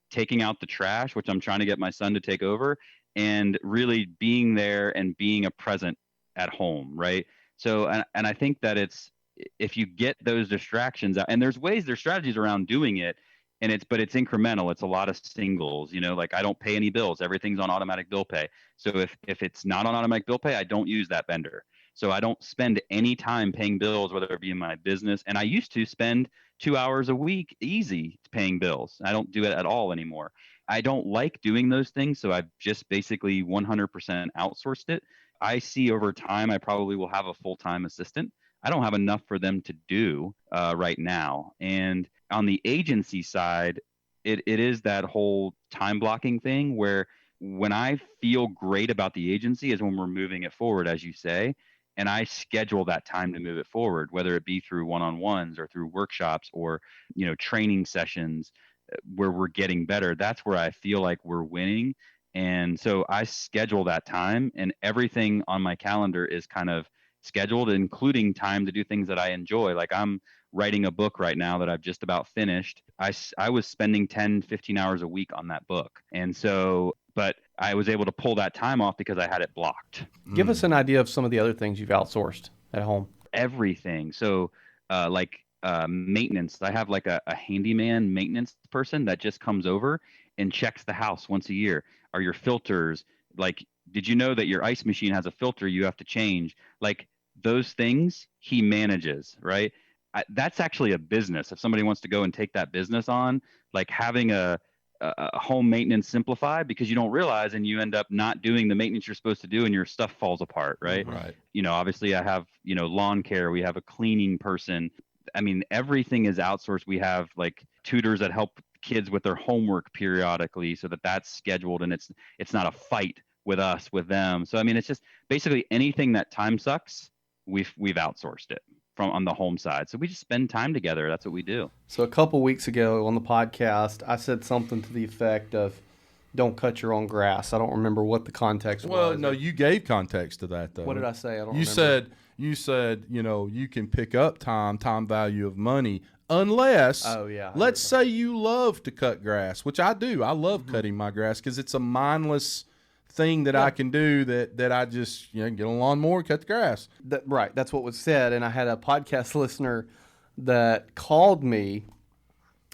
taking out the trash, which I'm trying to get my son to take over, and really being there and being a present at home, right? So, and I think that if you get those distractions out, and there's strategies around doing it, but it's incremental. It's a lot of singles, like I don't pay any bills. Everything's on automatic bill pay. So if it's not on automatic bill pay, I don't use that vendor. So I don't spend any time paying bills, whether it be in my business. And I used to spend 2 hours a week easy paying bills. I don't do it at all anymore. I don't like doing those things. So I've just basically 100% outsourced it. I see over time, I probably will have a full-time assistant. I don't have enough for them to do right now. And on the agency side, it is that whole time blocking thing where when I feel great about the agency is when we're moving it forward, as you say. And I schedule that time to move it forward, whether it be through one-on-ones or through workshops or, training sessions where we're getting better. That's where I feel like we're winning. And so I schedule that time, and everything on my calendar is kind of scheduled, including time to do things that I enjoy. Like I'm writing a book right now that I've just about finished. I was spending 10, 15 hours a week on that book. And so, but I was able to pull that time off because I had it blocked. Give us an idea of some of the other things you've outsourced at home. Everything. So, maintenance. I have like a handyman maintenance person that just comes over and checks the house once a year. Are your filters, like, did you know that your ice machine has a filter you have to change? Like those things he manages, right? That's actually a business. If somebody wants to go and take that business on, like having a home maintenance simplified, because you don't realize and you end up not doing the maintenance you're supposed to do and your stuff falls apart, right? Right. Obviously I have, lawn care. We have a cleaning person. I mean, everything is outsourced. We have like tutors that help kids with their homework periodically so that that's scheduled and it's not a fight with us, with them. So, I mean, it's just basically anything that time sucks, we've outsourced it from on the home side. So we just spend time together. That's what we do. So a couple weeks ago on the podcast, I said something to the effect of, don't cut your own grass. I don't remember what the context was. Well, no, you gave context to that, though. What did I say? I don't you remember. You said, you can pick up time value of money, unless, let's say you love to cut grass, which I do. I love cutting my grass because it's a mindless thing that I can do that I just, get a lawnmower, cut the grass. Right. That's what was said. And I had a podcast listener that called me,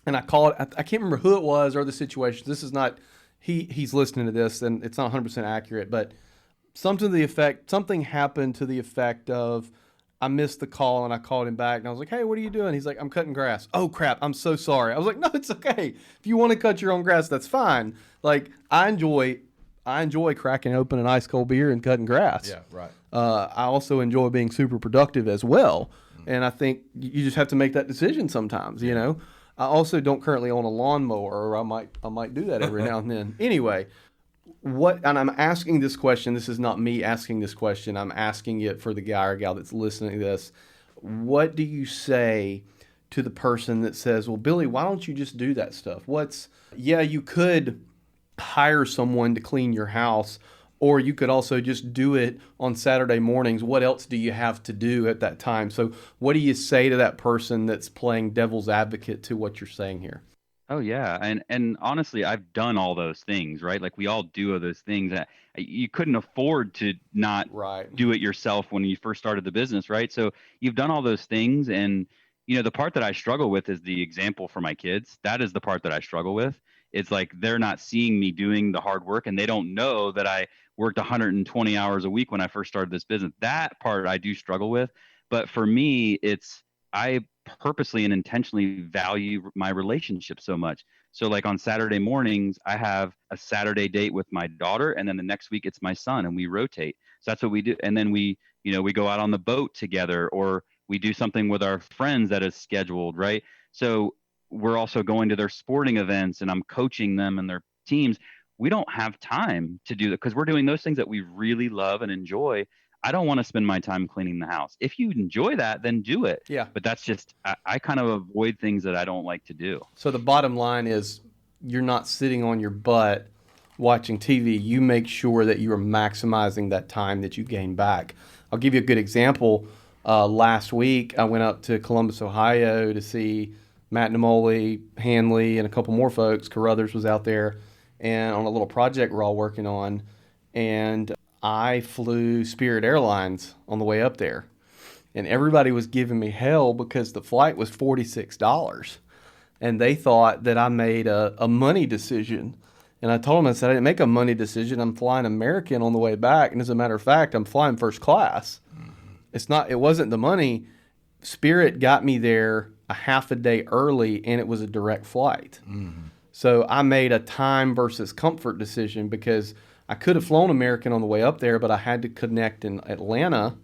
and I can't remember who it was or the situation. This is not, he's listening to this, and it's not 100% accurate, but something happened to the effect of, I missed the call and I called him back and I was like, hey, what are you doing? He's like, I'm cutting grass. Oh crap, I'm so sorry. I was like, no, it's okay. If you want to cut your own grass, that's fine. Like I enjoy cracking open an ice cold beer and cutting grass. Yeah, right. I also enjoy being super productive as well. And I think you just have to make that decision sometimes, I also don't currently own a lawnmower, or I might do that every now and then. Anyway, and I'm asking this question, this is not me asking this question, I'm asking it for the guy or gal that's listening to this. What do you say to the person that says, well, Billy, why don't you just do that stuff? You could hire someone to clean your house, or you could also just do it on Saturday mornings. What else do you have to do at that time? So what do you say to that person that's playing devil's advocate to what you're saying here? Oh yeah, and honestly, I've done all those things, right? Like we all do all those things. You couldn't afford to not do it yourself when you first started the business, right? So you've done all those things, and the part that I struggle with is the example for my kids. That is the part that I struggle with. It's like they're not seeing me doing the hard work, and they don't know that I worked 120 hours a week when I first started this business. That part I do struggle with, but for me, I purposely and intentionally value my relationship so much. So like on Saturday mornings, I have a Saturday date with my daughter, and then the next week it's my son, and we rotate. So that's what we do. And then we go out on the boat together, or we do something with our friends that is scheduled, right? So we're also going to their sporting events, and I'm coaching them and their teams. We don't have time to do that because we're doing those things that we really love and enjoy. I don't want to spend my time cleaning the house. If you enjoy that, then do it. Yeah. But that's just, I kind of avoid things that I don't like to do. So the bottom line is you're not sitting on your butt watching TV. You make sure that you are maximizing that time that you gain back. I'll give you a good example. Last week, I went up to Columbus, Ohio to see Matt Namoli, Hanley, and a couple more folks. Carruthers was out there, and on a little project we're all working on. And I flew Spirit Airlines on the way up there, and everybody was giving me hell because the flight was $46, and they thought that I made a money decision. And I told them, I said, I didn't make a money decision. I'm flying American on the way back, and as a matter of fact, I'm flying first class. It wasn't the money. Spirit got me there a half a day early, and it was a direct flight. So I made a time versus comfort decision because I could have flown American on the way up there, but I had to connect in Atlanta.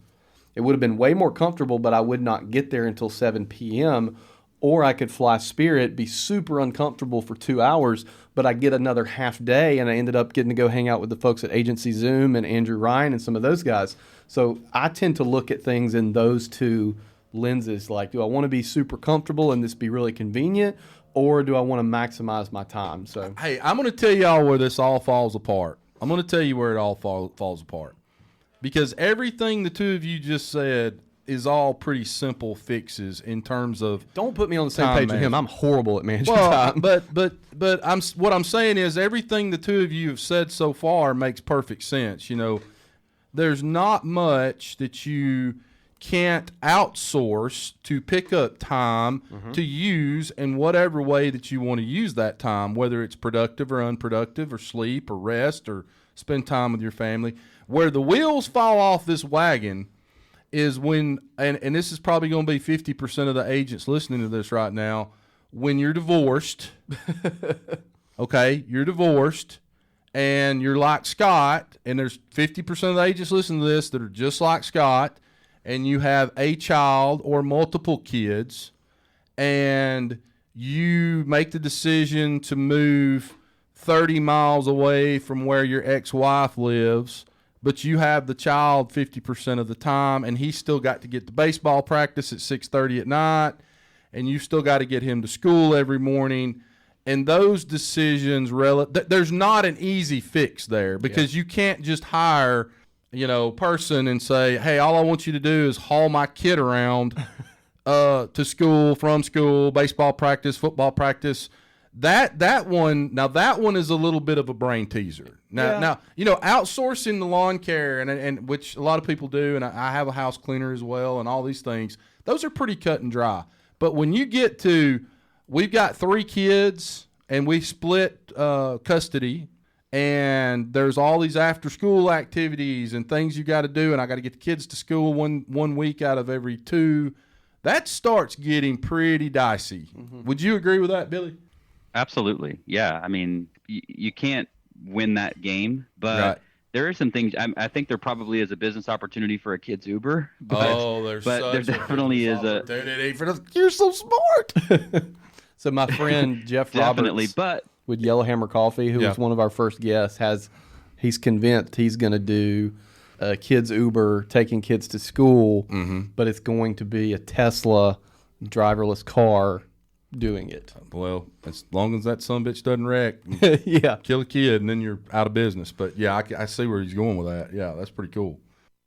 It would have been way more comfortable, but I would not get there until 7 p.m. Or I could fly Spirit, be super uncomfortable for 2 hours, but I get another half day, and I ended up getting to go hang out with the folks at Agency Zoom and Andrew Ryan and some of those guys. So I tend to look at things in those two lenses. Like, do I want to be super comfortable and this be really convenient, or do I want to maximize my time? So, hey, I'm going to tell y'all where this all falls apart. I'm going to tell you where it all falls apart. Because everything the two of you just said is all pretty simple fixes in terms of don't put me on the same time page with him. I'm horrible at managing time. But what I'm saying is everything the two of you have said so far makes perfect sense. You know, there's not much that you can't outsource to pick up time to use in whatever way that you want to use that time, whether it's productive or unproductive or sleep or rest or spend time with your family. Where the wheels fall off this wagon is when, and this is probably going to be 50% of the agents listening to this right now, when you're divorced, okay, you're divorced, and you're like Scott, and there's 50% of the agents listening to this that are just like Scott, and you have a child or multiple kids, and you make the decision to move 30 miles away from where your ex-wife lives, but you have the child 50% of the time, and he's still got to get to baseball practice at 6:30 at night, and you still got to get him to school every morning. And those decisions, there's not an easy fix there, because you can't just hire, person and say, hey, all I want you to do is haul my kid around to school, from school, baseball practice, football practice. That one is a little bit of a brain teaser. Now, outsourcing the lawn care and which a lot of people do, and I have a house cleaner as well, and all these things, those are pretty cut and dry. But when you get to, we've got 3 kids and we split custody, and there's all these after school activities and things you got to do, and I got to get the kids to school one week out of every 2, that starts getting pretty dicey. Would you agree with that, Billy? Absolutely. Yeah. I mean, you can't win that game, but there are some things. I think there probably is a business opportunity for a kid's Uber. But, there definitely is a opportunity for you're so smart. So my friend Jeff definitely, Roberts but with Yellowhammer Coffee, who was one of our first guests, he's convinced he's going to do a kids Uber, taking kids to school, but it's going to be a Tesla driverless car doing it. Well, as long as that sumbitch doesn't wreck, kill a kid, and then you're out of business. But yeah, I see where he's going with that. Yeah, that's pretty cool.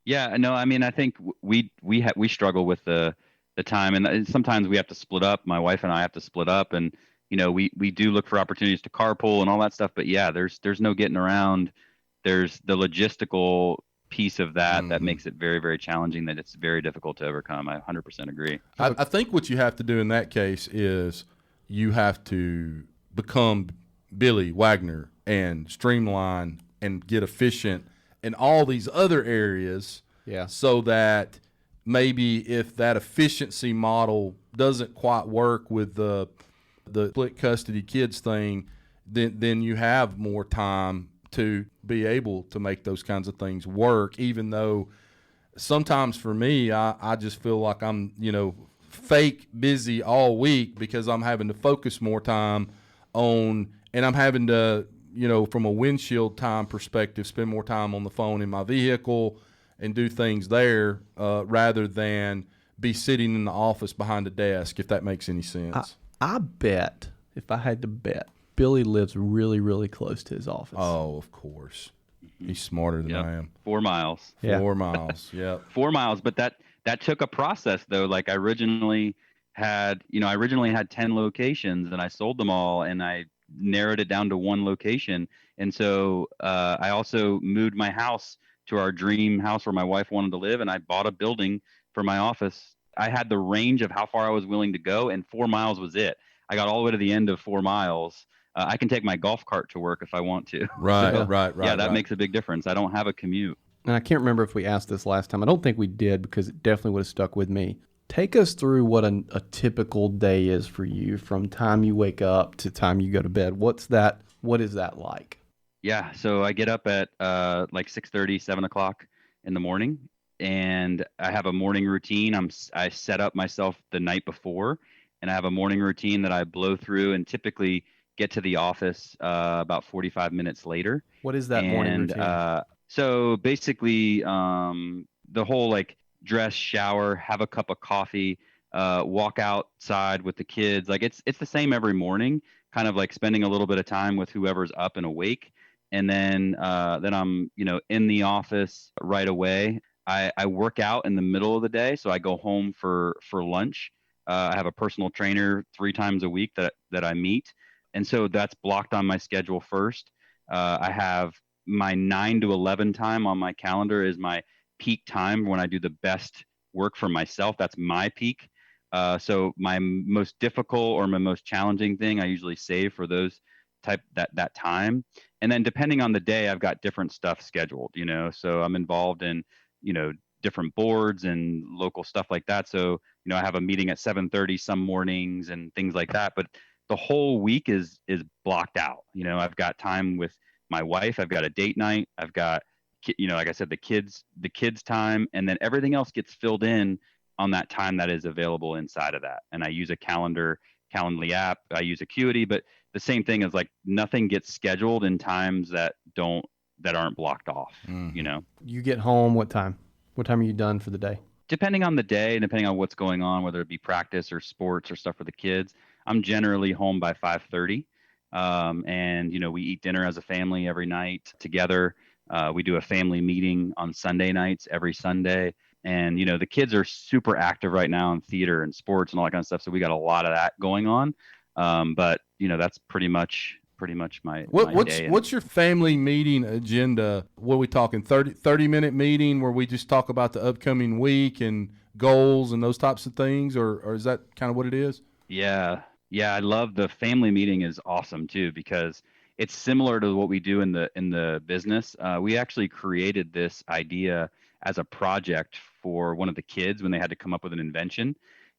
Yeah, no, I mean, I think we struggle with the time, and sometimes we have to split up. My wife and I have to split up, and we do look for opportunities to carpool and all that stuff. But yeah, there's no getting around. There's the logistical piece of that makes it very, very challenging, that it's very difficult to overcome. I 100% agree. I think what you have to do in that case is you have to become Billy Wagner and streamline and get efficient in all these other areas, so that maybe if that efficiency model doesn't quite work with the split custody kids thing, then you have more time to be able to make those kinds of things work, even though sometimes for me, I just feel like I'm, fake busy all week because I'm having to focus more time on, and I'm having to, from a windshield time perspective, spend more time on the phone in my vehicle and do things there rather than be sitting in the office behind a desk, if that makes any sense. I bet, if I had to bet, Billy lives really, really close to his office. Oh, of course. He's smarter than I am. 4 miles. 4 miles, yeah. 4 miles, but that took a process, though. Like I originally had 10 locations, and I sold them all, and I narrowed it down to 1 location. And so I also moved my house to our dream house where my wife wanted to live, and I bought a building for my office. I had the range of how far I was willing to go, and 4 miles was it. I got all the way to the end of 4 miles. I can take my golf cart to work if I want to. Right. Yeah, that makes a big difference. I don't have a commute. And I can't remember if we asked this last time. I don't think we did, because it definitely would have stuck with me. Take us through what a typical day is for you, from time you wake up to time you go to bed. What is that like? Yeah, so I get up at like 6:30, 7 o'clock in the morning, and I have a morning routine. I set up myself the night before, and I have a morning routine that I blow through and typically get to the office about 45 minutes later. What is that morning And routine? so basically, the whole like dress, shower, have a cup of coffee, walk outside with the kids. Like it's the same every morning, kind of like spending a little bit of time with whoever's up and awake. And then I'm, in the office right away. I work out in the middle of the day, so I go home for lunch. I have a personal trainer 3 times a week that I meet, and so that's blocked on my schedule first. I have my 9 to 11 time on my calendar is my peak time when I do the best work for myself. That's my peak. So my most difficult or my most challenging thing, I usually save for those that time. And then depending on the day, I've got different stuff scheduled. So I'm involved in different boards and local stuff like that. So I have a meeting at 7:30 some mornings and things like that. But the whole week is blocked out. I've got time with my wife. I've got a date night. I've got like I said, the kids time, and then everything else gets filled in on that time that is available inside of that. And I use a Calendly app. I use Acuity, but the same thing is like nothing gets scheduled in times that aren't blocked off. You get home what time? What time are you done for the day? Depending on the day, depending on what's going on, whether it be practice or sports or stuff for the kids, I'm generally home by 5:30. And we eat dinner as a family every night together. We do a family meeting on Sunday nights every Sunday. And the kids are super active right now in theater and sports and all that kind of stuff. So we got a lot of that going on. But that's pretty much my day. What's your family meeting agenda? What are we talking? 30-minute meeting where we just talk about the upcoming week and goals and those types of things, or is that kind of what it is? Yeah. I love the family meeting is awesome too, because it's similar to what we do in the business. We actually created this idea as a project for one of the kids when they had to come up with an invention.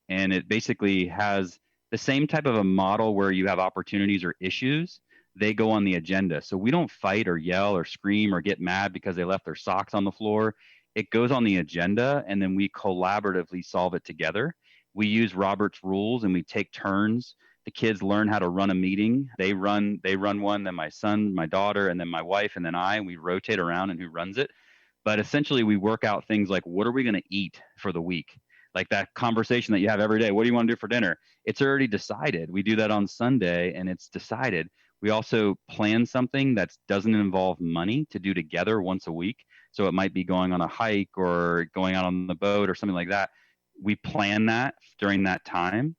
And it basically has the same type of a model where you have opportunities or issues. They go on the agenda. So we don't fight or yell or scream or get mad because they left their socks on the floor. It goes on the agenda, and then we collaboratively solve it together. We use Robert's rules, and we take turns. The kids learn how to run a meeting. They run one, then my son, my daughter, and then my wife, and then I, and we rotate around and who runs it. But essentially we work out things like, what are we going to eat for the week? Like that conversation that you have every day. What do you want to do for dinner? It's already decided. We do that on Sunday and it's decided. We also plan something that doesn't involve money to do together once a week. So it might be going on a hike or going out on the boat or something like that. We plan that during that time.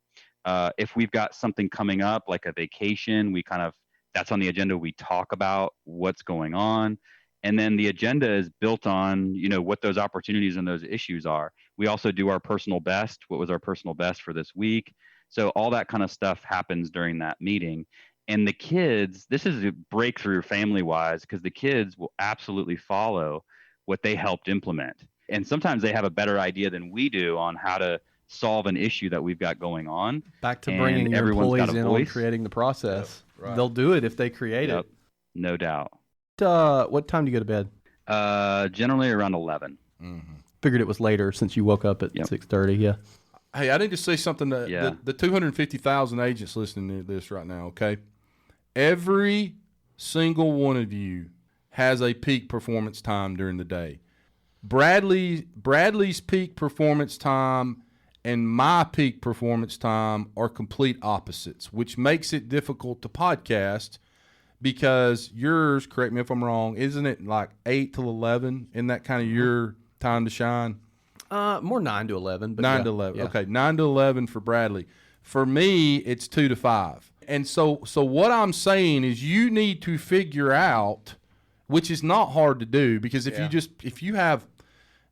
If we've got something coming up like a vacation, that's on the agenda. We talk about what's going on. And then the agenda is built on, what those opportunities and those issues are. We also do our personal best. What was our personal best for this week? So all that kind of stuff happens during that meeting. And the kids, this is a breakthrough family-wise, because the kids will absolutely follow what they helped implement. And sometimes they have a better idea than we do on how to solve an issue that we've got going on. Back to bringing your employees in on creating the process. Yep, right. They'll do it if they create it. No doubt. What time do you go to bed? Generally around 11. Mm-hmm. Figured it was later since you woke up at 6:30. Yeah. Hey, I need to say something to the 250,000 agents listening to this right now. Okay, every single one of you has a peak performance time during the day. Bradley's peak performance time and my peak performance time are complete opposites, which makes it difficult to podcast. Because yours, correct me if I'm wrong, isn't it like 8 to 11? Isn't that kind of your time to shine? More 9 to 11. But 9 to 11. Yeah. Okay, 9 to 11 for Bradley. For me, it's 2 to 5. And so what I'm saying is you need to figure out, which is not hard to do, because if you have,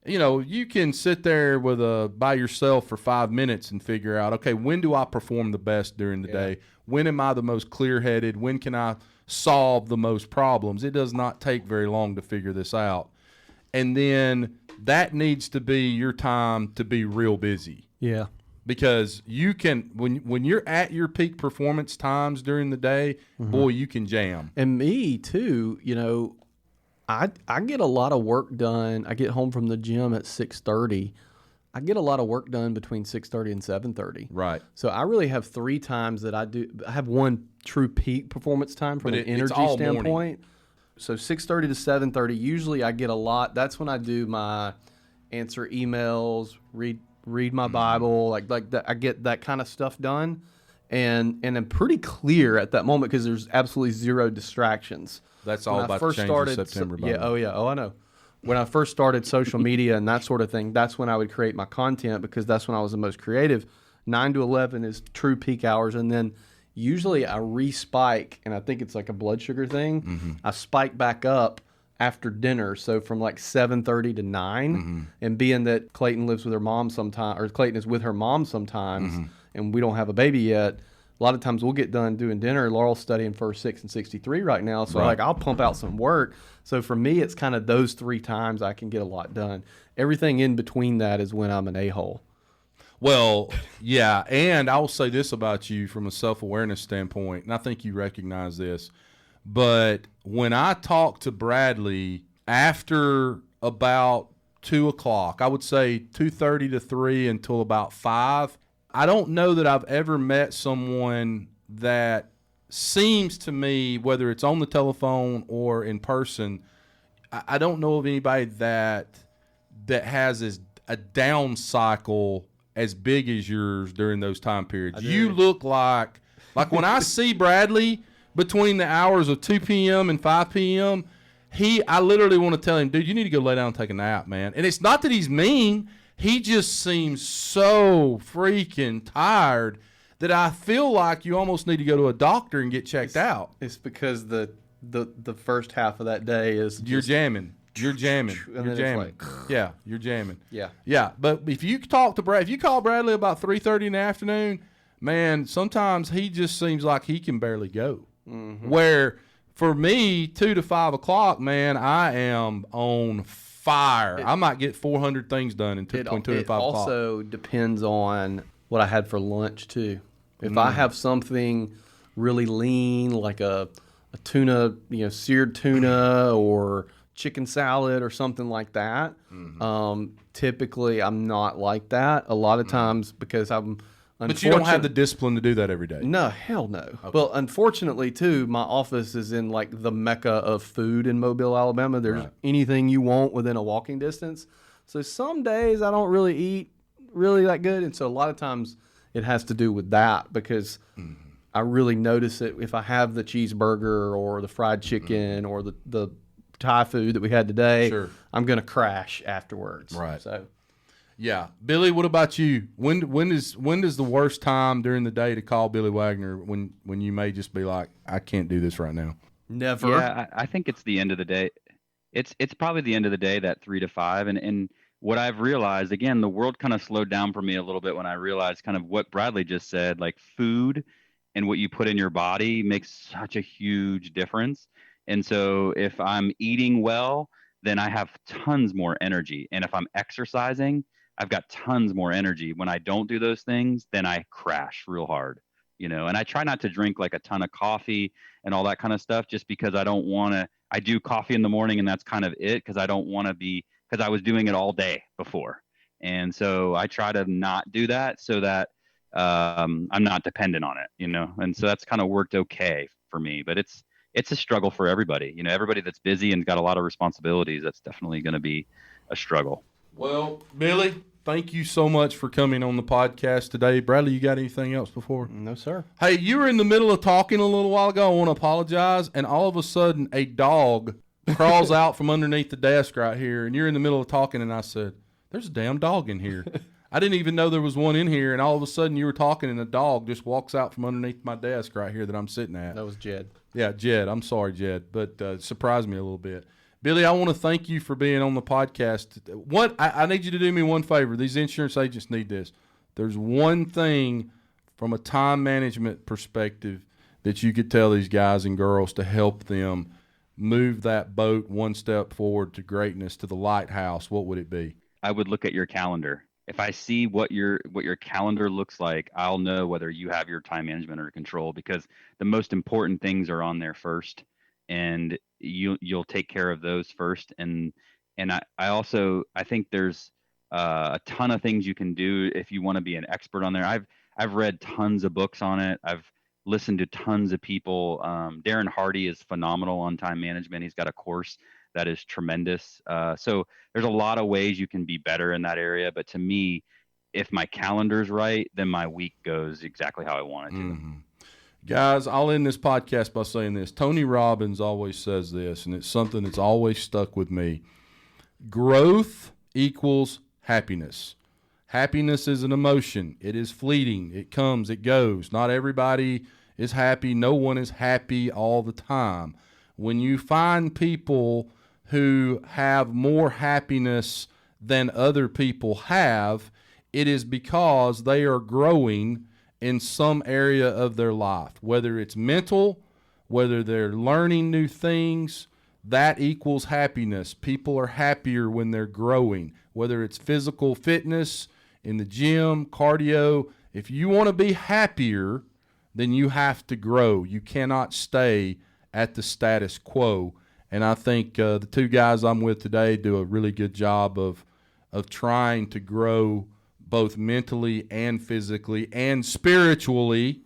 you can sit there by yourself for 5 minutes and figure out, okay, when do I perform the best during the day? When am I the most clear-headed? When can I solve the most problems? It does not take very long to figure this out. And then that needs to be your time to be real busy. Yeah. Because you can, when you're at your peak performance times during the day, boy, you can jam. And me too, I get a lot of work done. I get home from the gym at 6:30. I get a lot of work done between 6:30 and 7:30. Right. So I really have 3 times that I do. I have one true peak performance time from But an it's energy all standpoint. morning. So 6:30 to 7:30. Usually I get a lot. That's when I do my answer emails, read my Bible, like that. I get that kind of stuff done, and I'm pretty clear at that moment because there's absolutely zero distractions. That's all When I about first to change started, in September. by yeah, the way. I know. When I first started social media and that sort of thing, that's when I would create my content because that's when I was the most creative. 9 to 11 is true peak hours, and then usually I re-spike, and I think it's like a blood sugar thing. I spike back up after dinner, so from like 7:30 to 9. And being that Clayton lives with her mom sometimes, or Clayton is with her mom sometimes, and we don't have a baby yet. A lot of times we'll get done doing dinner. Laurel's studying first 6 and 63 right now. So Right. like I'll pump out some work. So for me, it's kind of those 3 times I can get a lot done. Everything in between that is when I'm an a-hole. Well, yeah, and I will say this about you from a self-awareness standpoint, and I think you recognize this, but when I talk to Bradley after about 2 o'clock, I would say 2:30 to 3 until about 5, I don't know that I've ever met someone that seems to me, whether it's on the telephone or in person, I don't know of anybody that has a down cycle as big as yours during those time periods. You look like when I see Bradley between the hours of 2 p.m. and 5 p.m., I literally want to tell him, dude, you need to go lay down and take a nap, man. And it's not that he's mean. He just seems so freaking tired that I feel like you almost need to go to a doctor and get checked out. It's because the first half of that day is You're jamming. You're jamming. And You're then it's jamming. like, Yeah, you're jamming. yeah. Yeah, but if you call Bradley about 3:30 in the afternoon, man, sometimes he just seems like he can barely go. Where for me, 2 to 5 o'clock, man, I am on fire. I might get 400 things done between 2 and 5 o'clock. It also depends on what I had for lunch too. If I have something really lean, like a tuna, seared tuna or chicken salad or something like that, typically I'm not like that. A lot of times because I'm But you don't have the discipline to do that every day. No, hell no. Okay. Well, unfortunately, too, my office is in like the mecca of food in Mobile, Alabama. There's anything you want within a walking distance. So some days I don't really eat really that good. And so a lot of times it has to do with that because I really notice it if I have the cheeseburger or the fried chicken or the Thai food that we had today, I'm going to crash afterwards. Right. So. Yeah, Billy. What about you? When is the worst time during the day to call Billy Wagner when you may just be like, I can't do this right now? Never. Yeah, I think it's the end of the day. It's probably the end of the day, that 3 to 5. And what I've realized, again, the world kind of slowed down for me a little bit when I realized kind of what Bradley just said, like food and what you put in your body makes such a huge difference. And so if I'm eating well, then I have tons more energy. And if I'm exercising, I've got tons more energy. When I don't do those things, then I crash real hard, and I try not to drink like a ton of coffee and all that kind of stuff just because I don't want to. I do coffee in the morning and that's kind of it because I don't want to because I was doing it all day before. And so I try to not do that so that I'm not dependent on it, and so that's kind of worked okay for me, but it's a struggle for everybody, everybody that's busy and got a lot of responsibilities. That's definitely going to be a struggle. Well, Billy, thank you so much for coming on the podcast today. Bradley, you got anything else before? No, sir. Hey, you were in the middle of talking a little while ago. I want to apologize. And all of a sudden, a dog crawls out from underneath the desk right here. And you're in the middle of talking, and I said, there's a damn dog in here. I didn't even know there was one in here. And all of a sudden, you were talking, and a dog just walks out from underneath my desk right here that I'm sitting at. That was Jed. Yeah, Jed. I'm sorry, Jed, but it surprised me a little bit. Billy, I want to thank you for being on the podcast. I need you to do me one favor. These insurance agents need this. There's one thing from a time management perspective that you could tell these guys and girls to help them move that boat one step forward to greatness, to the lighthouse. What would it be? I would look at your calendar. If I see what your calendar looks like, I'll know whether you have your time management under control because the most important things are on there first. And you'll take care of those first. And I think there's a ton of things you can do if you want to be an expert on there. I've read tons of books on it. I've listened to tons of people. Darren Hardy is phenomenal on time management. He's got a course that is tremendous. So there's a lot of ways you can be better in that area. But to me, if my calendar's right, then my week goes exactly how I want it to. Mm-hmm. Guys, I'll end this podcast by saying this. Tony Robbins always says this, and it's something that's always stuck with me. Growth equals happiness. Happiness is an emotion. It is fleeting. It comes, it goes. Not everybody is happy. No one is happy all the time. When you find people who have more happiness than other people have, it is because they are growing in some area of their life, whether it's mental, whether they're learning new things. That equals happiness. People are happier when they're growing, whether it's physical fitness, in the gym, cardio. If you want to be happier, then you have to grow. You cannot stay at the status quo. And I think the two guys I'm with today do a really good job of trying to grow both mentally and physically and spiritually.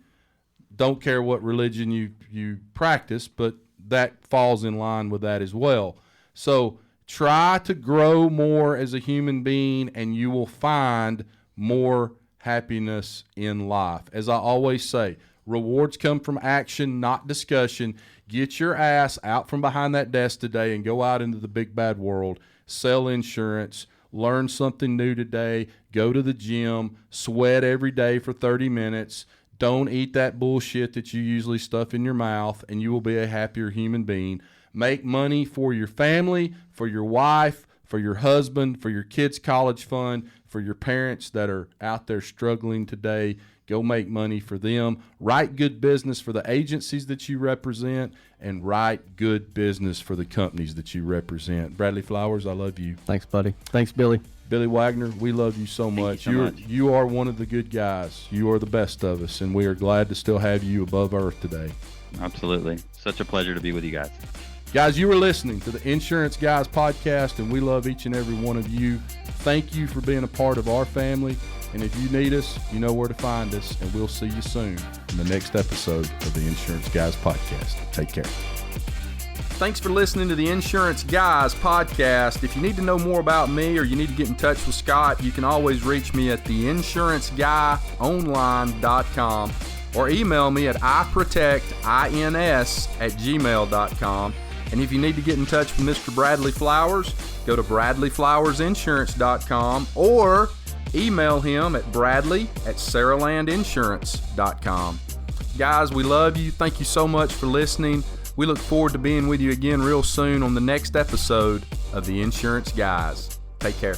Don't care what religion you practice, but that falls in line with that as well. So try to grow more as a human being, and you will find more happiness in life. As I always say, rewards come from action, not discussion. Get your ass out from behind that desk today and go out into the big bad world. Sell insurance. Learn something new today. Go to the gym. Sweat every day for 30 minutes. Don't eat that bullshit that you usually stuff in your mouth, and you will be a happier human being. Make money for your family, for your wife, for your husband, for your kids' college fund, for your parents that are out there struggling today. Go make money for them. Write good business for the agencies that you represent, and write good business for the companies that you represent. Bradley Flowers, I love you. Thanks, buddy. Thanks, Billy. Billy Wagner, we love you so much. You are one of the good guys. You are the best of us, and we are glad to still have you above earth today. Absolutely. Such a pleasure to be with you guys. Guys, you were listening to the Insurance Guys podcast, and we love each and every one of you. Thank you for being a part of our family. And if you need us, you know where to find us, and we'll see you soon in the next episode of the Insurance Guys podcast. Take care. Thanks for listening to the Insurance Guys podcast. If you need to know more about me or you need to get in touch with Scott, you can always reach me at theinsuranceguyonline.com or email me at iprotectins@gmail.com. And if you need to get in touch with Mr. Bradley Flowers, go to bradleyflowersinsurance.com or email him at bradley@saralandinsurance.com. Guys, we love you. Thank you so much for listening. We look forward to being with you again real soon on the next episode of the Insurance Guys. Take care.